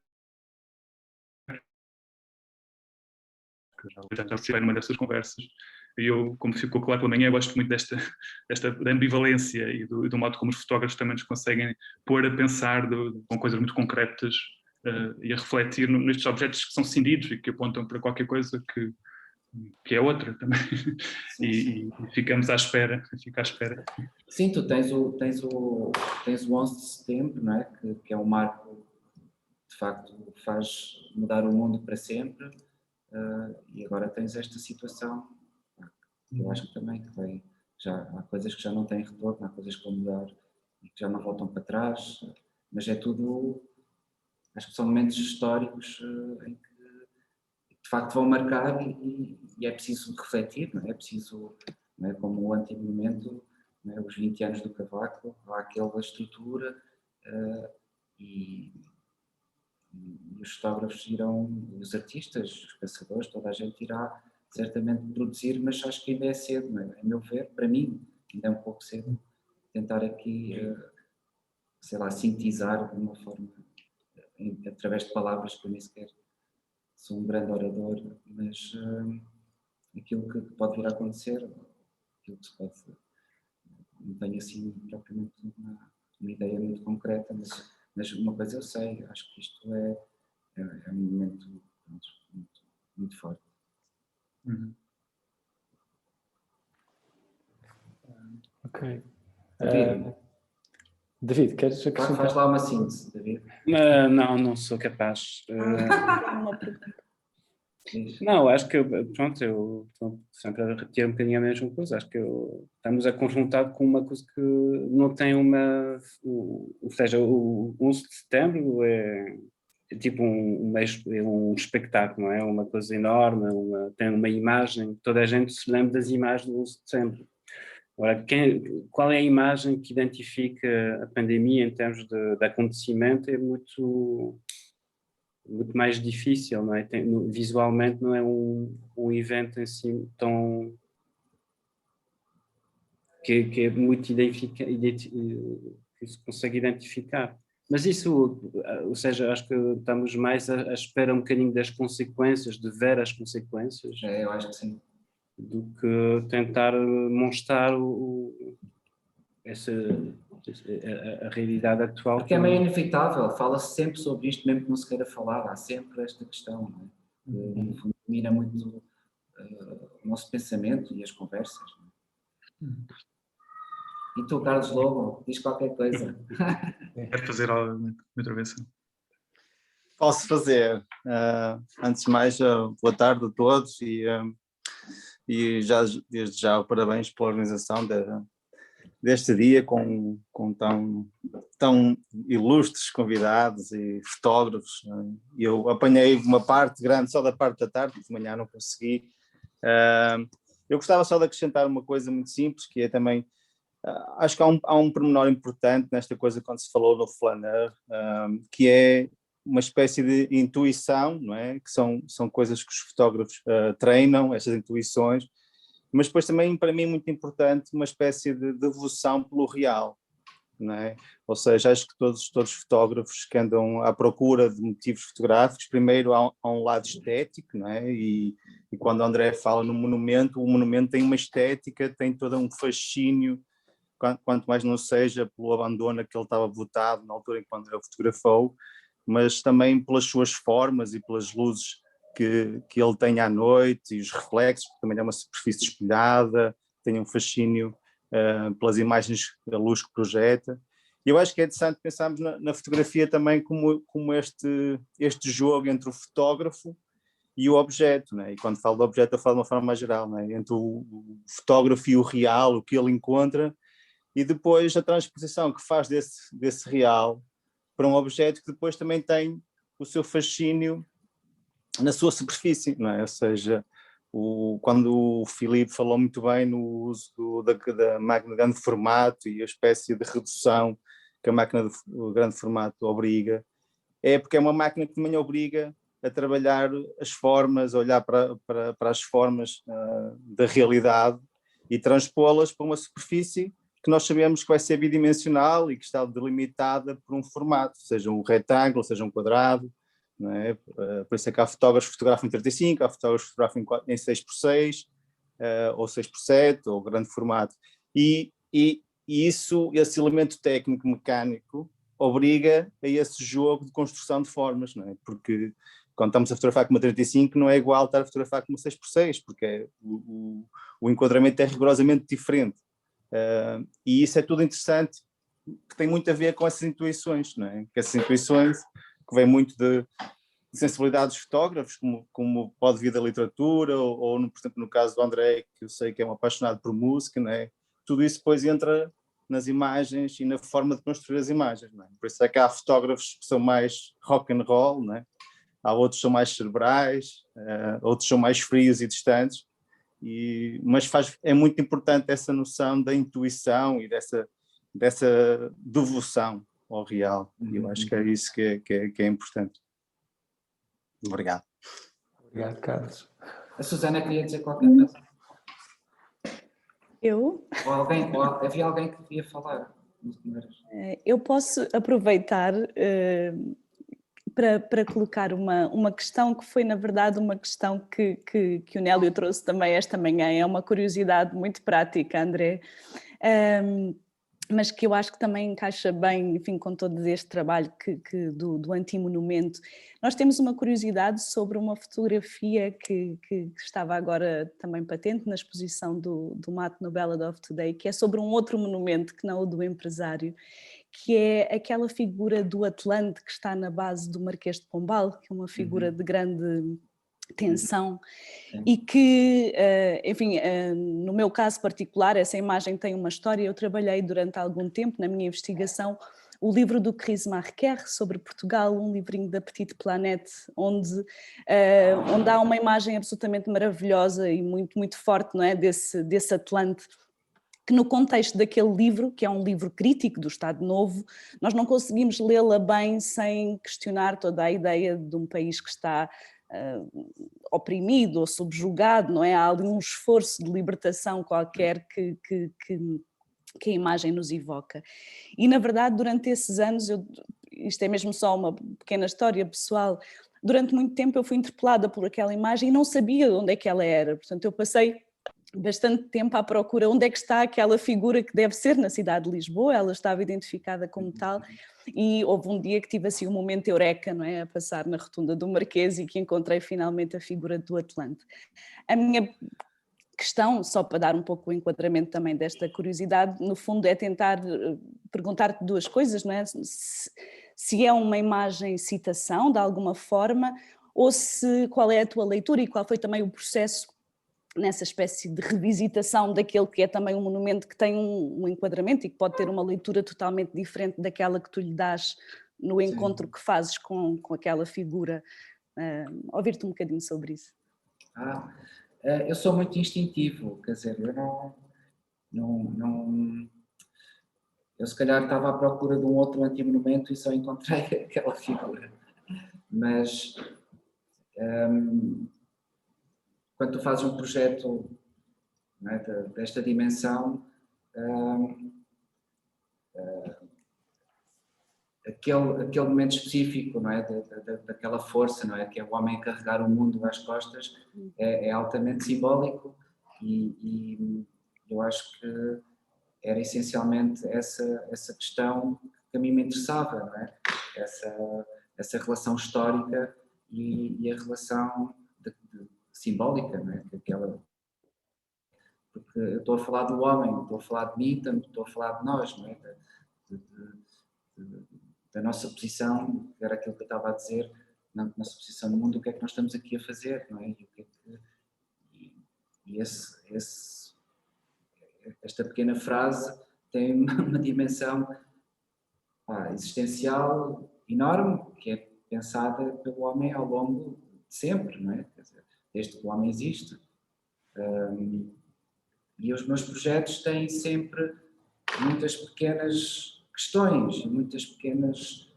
D: Já participei numa dessas conversas e eu, como ficou claro pela manhã, gosto muito desta da ambivalência e do modo como os fotógrafos também nos conseguem pôr a pensar com coisas muito concretas e a refletir nestes objetos que são cindidos e que apontam para qualquer coisa que é outra também. E ficamos à espera, fica à espera.
B: Sim, tu tens o 11 de setembro, não é? Que é um marco, de facto, faz mudar o mundo para sempre. E agora tens esta situação, que eu acho que também há coisas que já não têm retorno, há coisas que vão mudar e que já não voltam para trás, mas é tudo, acho que são momentos históricos em que de facto vão marcar e é preciso refletir, não é? É preciso, não é? Como o antigo momento, não é? Os 20 anos do Cavaco, há aquela estrutura e os fotógrafos irão, os artistas, os pensadores, toda a gente irá certamente produzir, mas acho que ainda é cedo, não é? A meu ver, para mim, ainda é um pouco cedo tentar aqui, sei lá, sintetizar de uma forma, através de palavras que eu nem sequer sou um grande orador, mas aquilo que pode vir a acontecer, aquilo que se pode, não tenho assim propriamente uma ideia muito concreta, mas uma coisa eu sei, acho que isto é um momento muito forte.
A: Ok.
B: David,
A: queres acrescentar?
B: Faz lá uma síntese, David.
C: Não sou capaz.
E: Uma pergunta.
C: Não, acho que eu sempre a repetir um bocadinho a mesma coisa. Acho que estamos a confrontar com uma coisa que não tem ou seja, o 11 de setembro é tipo um espetáculo, não é? Uma coisa enorme, tem uma imagem, toda a gente se lembra das imagens do 11 de setembro. Agora, qual é a imagem que identifica a pandemia em termos de acontecimento é muito mais difícil, não é? Visualmente não é um evento assim tão que é muito que se consegue identificar. Mas isso, ou seja, acho que estamos mais à espera um bocadinho das consequências, de ver as consequências.
B: Eu acho que sim.
C: Do que tentar mostrar a realidade atual.
B: Porque é meio inevitável, fala-se sempre sobre isto, mesmo que não se queira falar, há sempre esta questão, não é? Que, no fundo, domina muito o nosso pensamento e as conversas. Não é? E tu, Carlos Lobo, diz qualquer coisa.
D: Quer fazer alguma intervenção?
F: Posso fazer. Antes de mais, boa tarde a todos e já, desde já parabéns pela organização deste dia com tão ilustres convidados e fotógrafos. Eu apanhei uma parte grande só da parte da tarde, de manhã não consegui. Eu gostava só de acrescentar uma coisa muito simples, que é também, acho que há um pormenor importante nesta coisa quando se falou no flaneur, que é uma espécie de intuição, não é? Que são coisas que os fotógrafos treinam, essas intuições, mas depois também, para mim, é muito importante uma espécie de devoção pelo real, não é? Ou seja, acho que todos os fotógrafos que andam à procura de motivos fotográficos, primeiro há um lado estético, não é? E quando o André fala no monumento, o monumento tem uma estética, tem todo um fascínio, quanto mais não seja pelo abandono que ele estava votado na altura em que o André o fotografou, mas também pelas suas formas e pelas luzes que ele tem à noite e os reflexos, porque também é uma superfície espelhada, tem um fascínio pelas imagens da luz que projeta. E eu acho que é interessante pensarmos na fotografia também como este jogo entre o fotógrafo e o objeto, né? E quando falo do objeto eu falo de uma forma mais geral, né? Entre o fotógrafo e o real, o que ele encontra, e depois a transposição que faz desse real para um objeto que depois também tem o seu fascínio na sua superfície, não é? Ou seja, quando o Filipe falou muito bem no uso da máquina de grande formato e a espécie de redução que a máquina de grande formato obriga, é porque é uma máquina que também obriga a trabalhar as formas, a olhar para as formas da realidade e transpô-las para uma superfície que nós sabemos que vai ser bidimensional e que está delimitada por um formato, seja um retângulo, seja um quadrado, não é? Por isso é que há fotógrafos que fotografam em 35, há fotógrafos que fotografam em 6x6, ou 6x7, ou grande formato. E esse elemento técnico mecânico obriga a esse jogo de construção de formas, não é? Porque quando estamos a fotografar com uma 35 não é igual estar a fotografar com uma 6x6, porque o enquadramento é rigorosamente diferente. E isso é tudo interessante, que tem muito a ver com essas intuições, não é? Que essas intuições que vêm muito de sensibilidades dos fotógrafos, como pode vir da literatura, ou por exemplo no caso do André, que eu sei que é um apaixonado por música, não é? Tudo isso depois entra nas imagens e na forma de construir as imagens, não é? Por isso é que há fotógrafos que são mais rock and roll, não é? Há outros que são mais cerebrais, outros são mais frios e distantes, mas é muito importante essa noção da intuição e dessa devoção ao real. E eu acho que é isso que é importante. Obrigado.
A: Obrigado, Carlos.
B: A Susana queria dizer qualquer coisa.
E: Eu?
B: Havia alguém que queria falar.
E: Eu posso aproveitar para colocar uma questão que foi, na verdade, uma questão que o Nélio trouxe também esta manhã. É uma curiosidade muito prática, André, mas que eu acho que também encaixa bem, enfim, com todo este trabalho do antimonumento. Nós temos uma curiosidade sobre uma fotografia que estava agora também patente na exposição do Matt no Ballad of Today, que é sobre um outro monumento que não o do empresário, que é aquela figura do Atlante que está na base do Marquês de Pombal, que é uma figura de grande tensão e que, enfim, no meu caso particular, essa imagem tem uma história. Eu trabalhei durante algum tempo na minha investigação o livro do Chris Marquer sobre Portugal, um livrinho da Petite Planète, onde há uma imagem absolutamente maravilhosa e muito, muito forte, não é? desse Atlante, que no contexto daquele livro, que é um livro crítico do Estado Novo, nós não conseguimos lê-la bem sem questionar toda a ideia de um país que está oprimido ou subjugado, não é? Há ali um esforço de libertação qualquer que a imagem nos evoca. E, na verdade, durante esses anos, isto é mesmo só uma pequena história pessoal, durante muito tempo eu fui interpelada por aquela imagem e não sabia onde é que ela era. Portanto, eu passei bastante tempo à procura onde é que está aquela figura que deve ser na cidade de Lisboa. Ela estava identificada como tal e houve um dia que tive assim um momento eureka, não é? A passar na rotunda do Marquês e que encontrei finalmente a figura do Atlante. A minha questão, só para dar um pouco o enquadramento também desta curiosidade, no fundo é tentar perguntar-te duas coisas, não é? Se é uma imagem citação de alguma forma, ou qual é a tua leitura e qual foi também o processo nessa espécie de revisitação daquele que é também um monumento que tem um enquadramento e que pode ter uma leitura totalmente diferente daquela que tu lhe dás no encontro que fazes com aquela figura. Ouvir-te um bocadinho sobre isso.
B: Eu sou muito instintivo, quer dizer, eu se calhar estava à procura de um outro antimonumento e só encontrei aquela figura. Mas quando tu fazes um projeto, não é, desta dimensão, aquele momento específico, não é, daquela força, não é, que é o homem carregar o mundo às costas, é altamente simbólico e eu acho que era essencialmente essa questão que a mim me interessava, não é? Essa relação histórica e a relação simbólica, não é? Porque eu estou a falar do homem, estou a falar de mim, estou a falar de nós, não é? Da nossa posição, que era aquilo que eu estava a dizer, na nossa posição no mundo, o que é que nós estamos aqui a fazer, não é? Esta pequena frase tem uma dimensão existencial enorme, que é pensada pelo homem ao longo de sempre, não é? Quer dizer, desde que o homem existe. E os meus projetos têm sempre muitas pequenas questões e muitos pequenos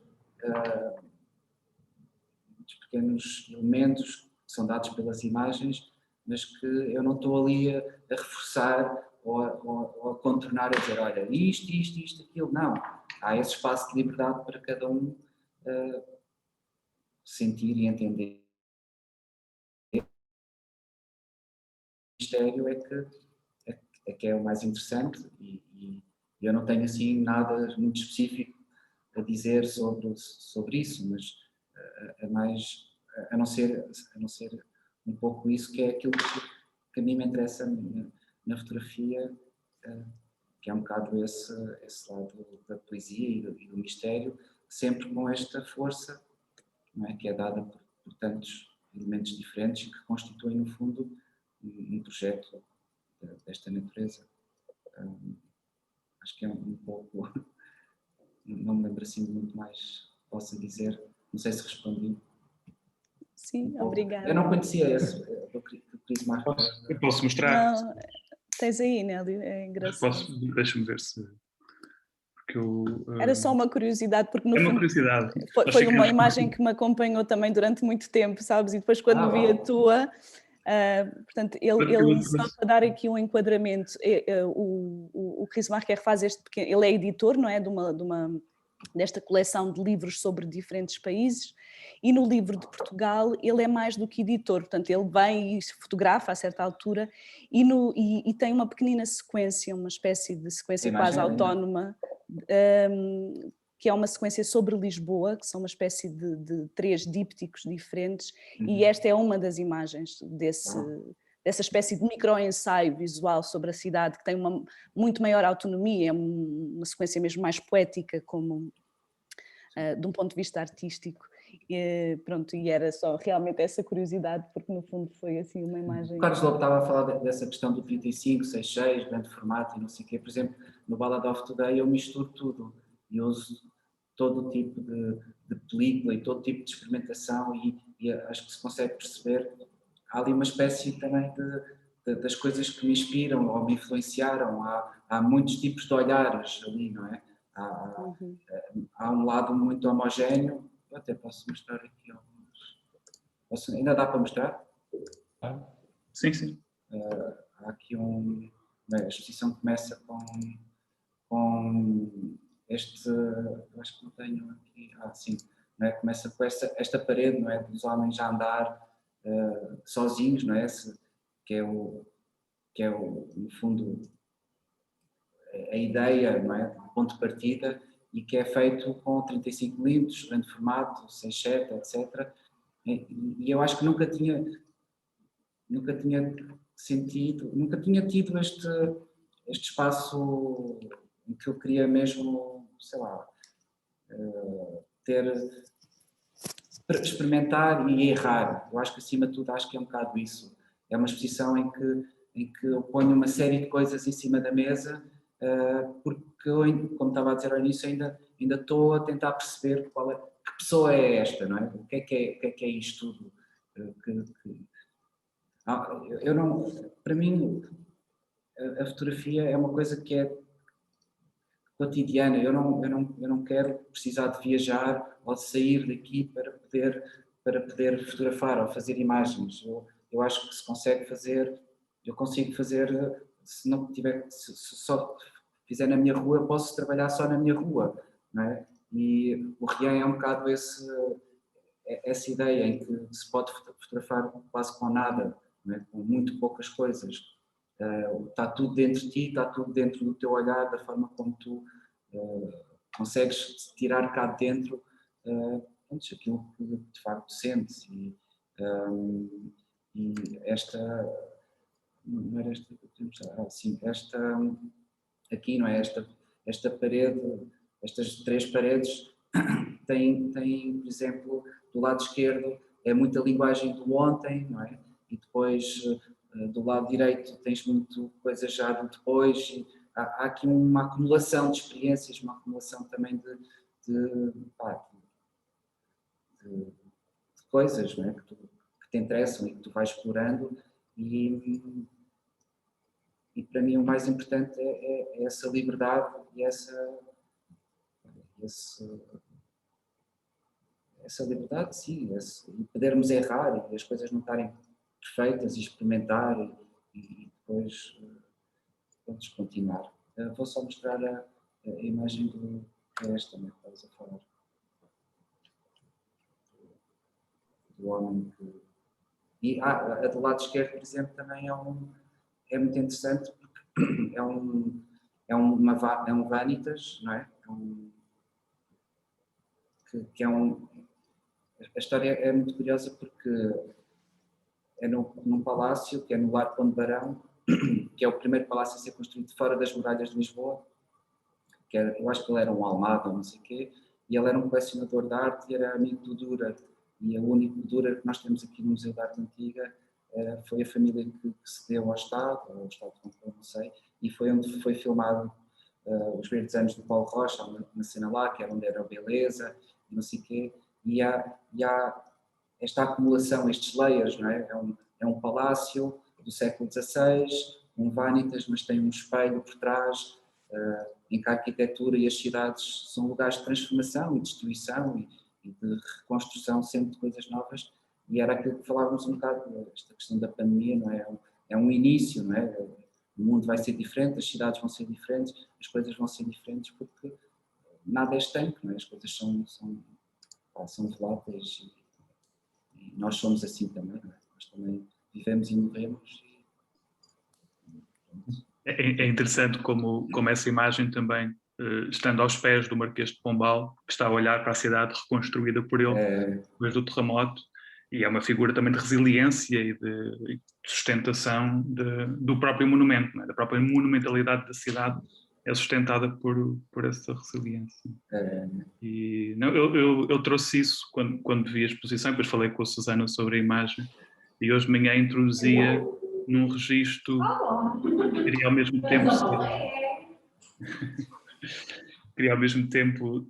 B: elementos que são dados pelas imagens, mas que eu não estou ali a reforçar ou a contornar, a dizer, olha, isto, aquilo. Não. Há esse espaço de liberdade para cada um sentir e entender. O mistério é que é o mais interessante e eu não tenho assim nada muito específico a dizer sobre isso, mas a não ser um pouco isso, que é aquilo que a mim me interessa na fotografia, que é um bocado esse lado da poesia e do mistério, sempre com esta força, não é, que é dada por tantos elementos diferentes que constituem, no fundo, um projeto desta natureza. Acho que é um pouco... Não me lembro assim muito mais posso dizer. Não sei se respondi.
E: Sim, obrigada.
B: Eu não conhecia esse do Chris Marker.
D: Eu posso mostrar?
E: Não, tens aí, Nélio, é engraçado.
D: Deixa-me ver se...
E: Era só uma curiosidade, porque no
D: fundo...
E: uma
D: curiosidade.
E: Foi uma imagem que me acompanhou também durante muito tempo, sabes? E depois quando vi a tua... portanto, ele só para dar aqui um enquadramento, o Chris Marker faz este pequeno... Ele é editor, não é? Desta coleção de livros sobre diferentes países, e no livro de Portugal ele é mais do que editor, portanto ele vem e fotografa a certa altura e tem uma pequenina sequência, uma espécie de sequência quase autónoma, que é uma sequência sobre Lisboa, que são uma espécie de 3 dípticos diferentes, e esta é uma das imagens dessa espécie de micro-ensaio visual sobre a cidade, que tem uma muito maior autonomia, é uma sequência mesmo mais poética, como de um ponto de vista artístico. Pronto, e era só realmente essa curiosidade, porque no fundo foi assim uma imagem...
B: O Carlos Lobo estava a falar dessa questão do 35, 66, grande formato e não sei o quê. Por exemplo, no Ballad of Today eu misturo tudo e uso todo o tipo de película e todo tipo de experimentação e acho que se consegue perceber. Há ali uma espécie também das coisas que me inspiram ou me influenciaram. Há muitos tipos de olhares ali, não é? Há um lado muito homogéneo. Eu até posso mostrar aqui alguns. Ainda dá para mostrar?
D: Sim, sim.
B: Há aqui a exposição começa com este... Eu acho que não tenho aqui... sim. Não é? Começa com esta parede, não é? Dos homens a andar sozinhos, não é? Que é no fundo a ideia, não é? O ponto de partida, e que é feito com 35mm, grande formato, 6.7, etc. E eu acho que nunca tinha sentido, nunca tinha tido este espaço em que eu queria mesmo, sei lá, experimentar e errar. Eu acho que acima de tudo acho que é um bocado isso. É uma exposição em que eu ponho uma série de coisas em cima da mesa, porque eu, como estava a dizer ao início, ainda estou a tentar perceber que pessoa é esta, não é? O que é isto tudo? Eu não, para mim, a fotografia é uma coisa que é cotidiana. Eu não quero precisar de viajar ou de sair daqui para poder fotografar ou fazer imagens. Eu acho que se consegue fazer, eu consigo fazer, se só fizer na minha rua, eu posso trabalhar só na minha rua, não é? E o Rien é um bocado essa ideia em que se pode fotografar quase com nada, não é? Com muito poucas coisas. Está tudo dentro de ti, está tudo dentro do teu olhar, da forma como tu consegues tirar cá de dentro aquilo que de facto sentes. E esta, não era esta que temos, esta aqui, não é? Esta parede, estas 3 paredes tem, por exemplo, do lado esquerdo é muita linguagem do ontem, não é? E depois do lado direito tens muito coisa já do depois. E há aqui uma acumulação de experiências, uma acumulação também de coisas, não é? Que te interessam e que tu vais explorando. E para mim o mais importante é essa liberdade e essa liberdade, sim, e podermos errar e as coisas não estarem perfeitas e experimentar e depois vamos continuar. Vou só mostrar a imagem do esta, né, que estás a falar. Do homem que... E a do lado esquerdo, por exemplo, também é muito interessante porque é um Vanitas, não é? A história é muito curiosa porque é num palácio, que é no Lar Conde Barão, que é o primeiro palácio a ser construído fora das muralhas de Lisboa, eu acho que ele era um Almada, não sei o quê, e ele era um colecionador de arte e era amigo do Dürer. E o único Dürer que nós temos aqui no Museu de Arte Antiga foi a família que cedeu ao Estado, ou o Estado comprou, não sei, e foi onde foi filmado os verdes anos do Paulo Rocha, na cena lá, que era onde era a beleza, e não sei o quê, e há esta acumulação, estes layers, não é? É um palácio do século XVI, um Vanitas, mas tem um espelho por trás, em que a arquitetura e as cidades são lugares de transformação e destruição e de reconstrução sempre de coisas novas, e era aquilo que falávamos um bocado, esta questão da pandemia, não é? É um início, não é? O mundo vai ser diferente, as cidades vão ser diferentes, as coisas vão ser diferentes porque nada é estanque, não é? As coisas são voláteis e nós somos assim também, não é? Nós também vivemos e morremos.
D: É interessante como essa imagem também, estando aos pés do Marquês de Pombal, que está a olhar para a cidade reconstruída por ele depois do terremoto, e é uma figura também de resiliência e de sustentação do próprio monumento, não é? Da própria monumentalidade da cidade é sustentada por essa resiliência. E não, eu trouxe isso quando vi a exposição, depois falei com a Susana sobre a imagem, e hoje de manhã introduzia num registro que queria ao mesmo tempo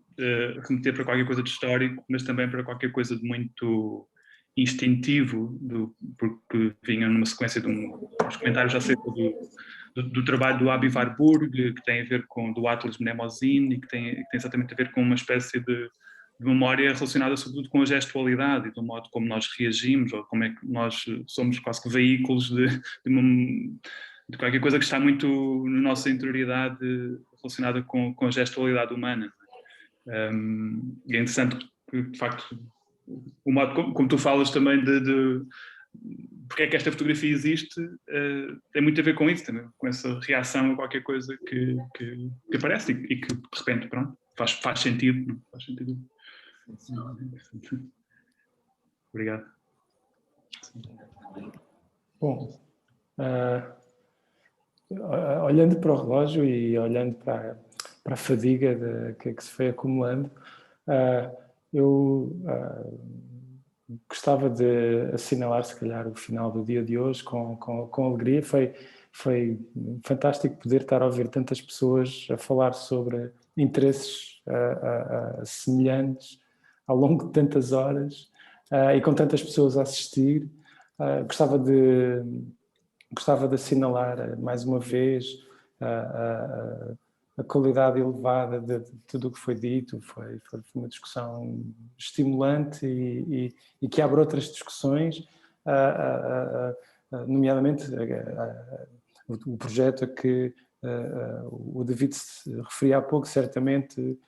D: remeter para qualquer coisa de histórico, mas também para qualquer coisa de muito instintivo, porque vinha numa sequência de uns comentários acerca do trabalho do Aby Warburg, que tem a ver com do Atlas Mnemosyne, e que tem exatamente a ver com uma espécie de memória relacionada sobretudo com a gestualidade e do modo como nós reagimos, ou como é que nós somos quase que veículos de qualquer coisa que está muito na nossa interioridade relacionada com a gestualidade humana. E é interessante que, de facto, o modo como tu falas também de porque é que esta fotografia existe, tem muito a ver com isso também, com essa reação a qualquer coisa que aparece e que, de repente, pronto, faz sentido. Não? Faz sentido. Obrigado.
A: Bom, olhando para o relógio e olhando para a fadiga que se foi acumulando, eu gostava de assinalar, se calhar, o final do dia de hoje com alegria. Foi fantástico poder estar a ouvir tantas pessoas a falar sobre interesses semelhantes ao longo de tantas horas e com tantas pessoas a assistir. Gostava de assinalar mais uma vez a qualidade elevada de tudo o que foi dito. Foi uma discussão estimulante e que abre outras discussões, nomeadamente o projeto a que o David se referia há pouco. Certamente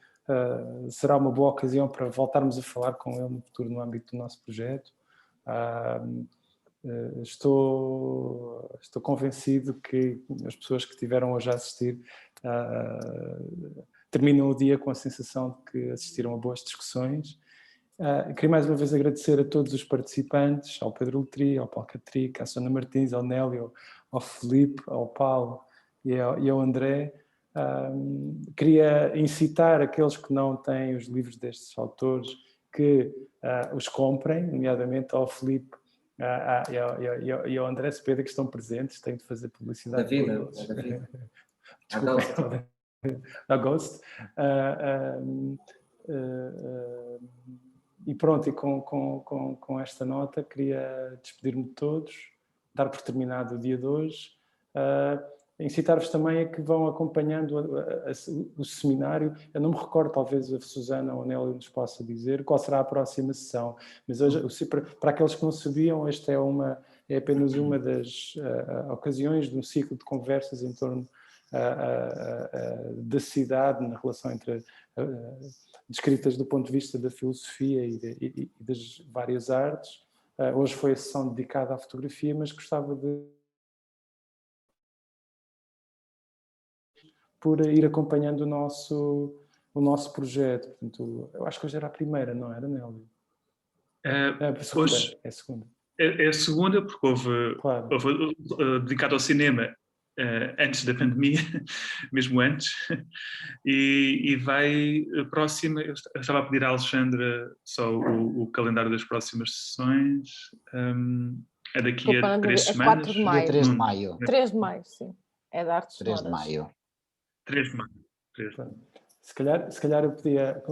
A: será uma boa ocasião para voltarmos a falar com ele no futuro no âmbito do nosso projeto. Estou convencido que as pessoas que estiveram hoje a assistir terminam o dia com a sensação de que assistiram a boas discussões. Queria mais uma vez agradecer a todos os participantes, ao Pedro Letri, ao Paulo Catrica, à Sônia Martins, ao Nélio, ao Filipe, ao Paulo e ao André, Queria incitar aqueles que não têm os livros destes autores que os comprem, nomeadamente ao Filipe e ao André Cepeda, que estão presentes. Tenho de fazer publicidade.
B: Da vida.
A: Desculpa, a Ghost. E pronto, e com esta nota queria despedir-me de todos, dar por terminado o dia de hoje. Incitar-vos também a que vão acompanhando o seminário. Eu não me recordo, talvez a Susana ou a Nélia nos possa dizer qual será a próxima sessão, mas hoje, para aqueles que não sabiam, esta é apenas uma das ocasiões de um ciclo de conversas em torno da cidade, na relação entre descritas do ponto de vista da filosofia e das várias artes. Hoje foi a sessão dedicada à fotografia, mas gostava de por ir acompanhando o nosso projeto. Portanto, eu acho que hoje era a primeira, não era, Nélio?
D: Hoje
A: é a segunda.
D: É a segunda, porque houve dedicado ao cinema antes da pandemia, mesmo antes, e vai a próxima. Eu estava a pedir à Alexandra só o calendário das próximas sessões. É daqui a 3 semanas.
G: 4 de maio.
H: Dia 3 de maio.
G: 3 de maio, sim. É de artes
H: 3 de
G: sonoras.
H: maio.
D: 3 de maio.
A: Se calhar eu pedia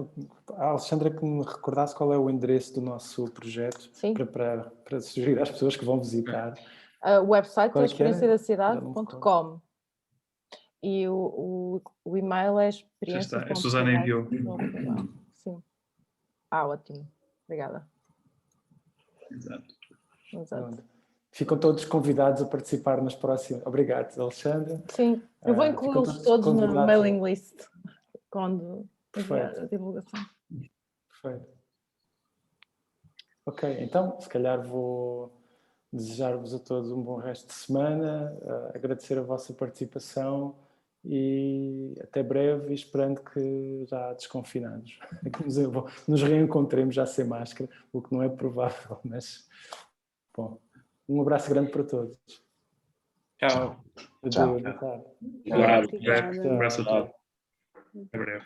A: à Alexandra que me recordasse qual é o endereço do nosso projeto para sugerir às pessoas que vão visitar.
G: O website é experienciadacidade.com e o e-mail é experiência.
D: A Susana enviou.
G: Sim. Ótimo. Obrigada.
D: Exato.
A: Ficam todos convidados a participar nas próximas. Obrigado, Alexandra.
G: Sim, eu vou incluí-los todos na mailing list quando fizer a divulgação.
A: Perfeito. Ok, então, se calhar vou desejar-vos a todos um bom resto de semana, agradecer a vossa participação e até breve, esperando que já desconfinados. Nos reencontremos já sem máscara, o que não é provável, mas bom. Um abraço grande para todos.
C: Tchau.
A: Tchau.
D: Um abraço a todos. Até breve.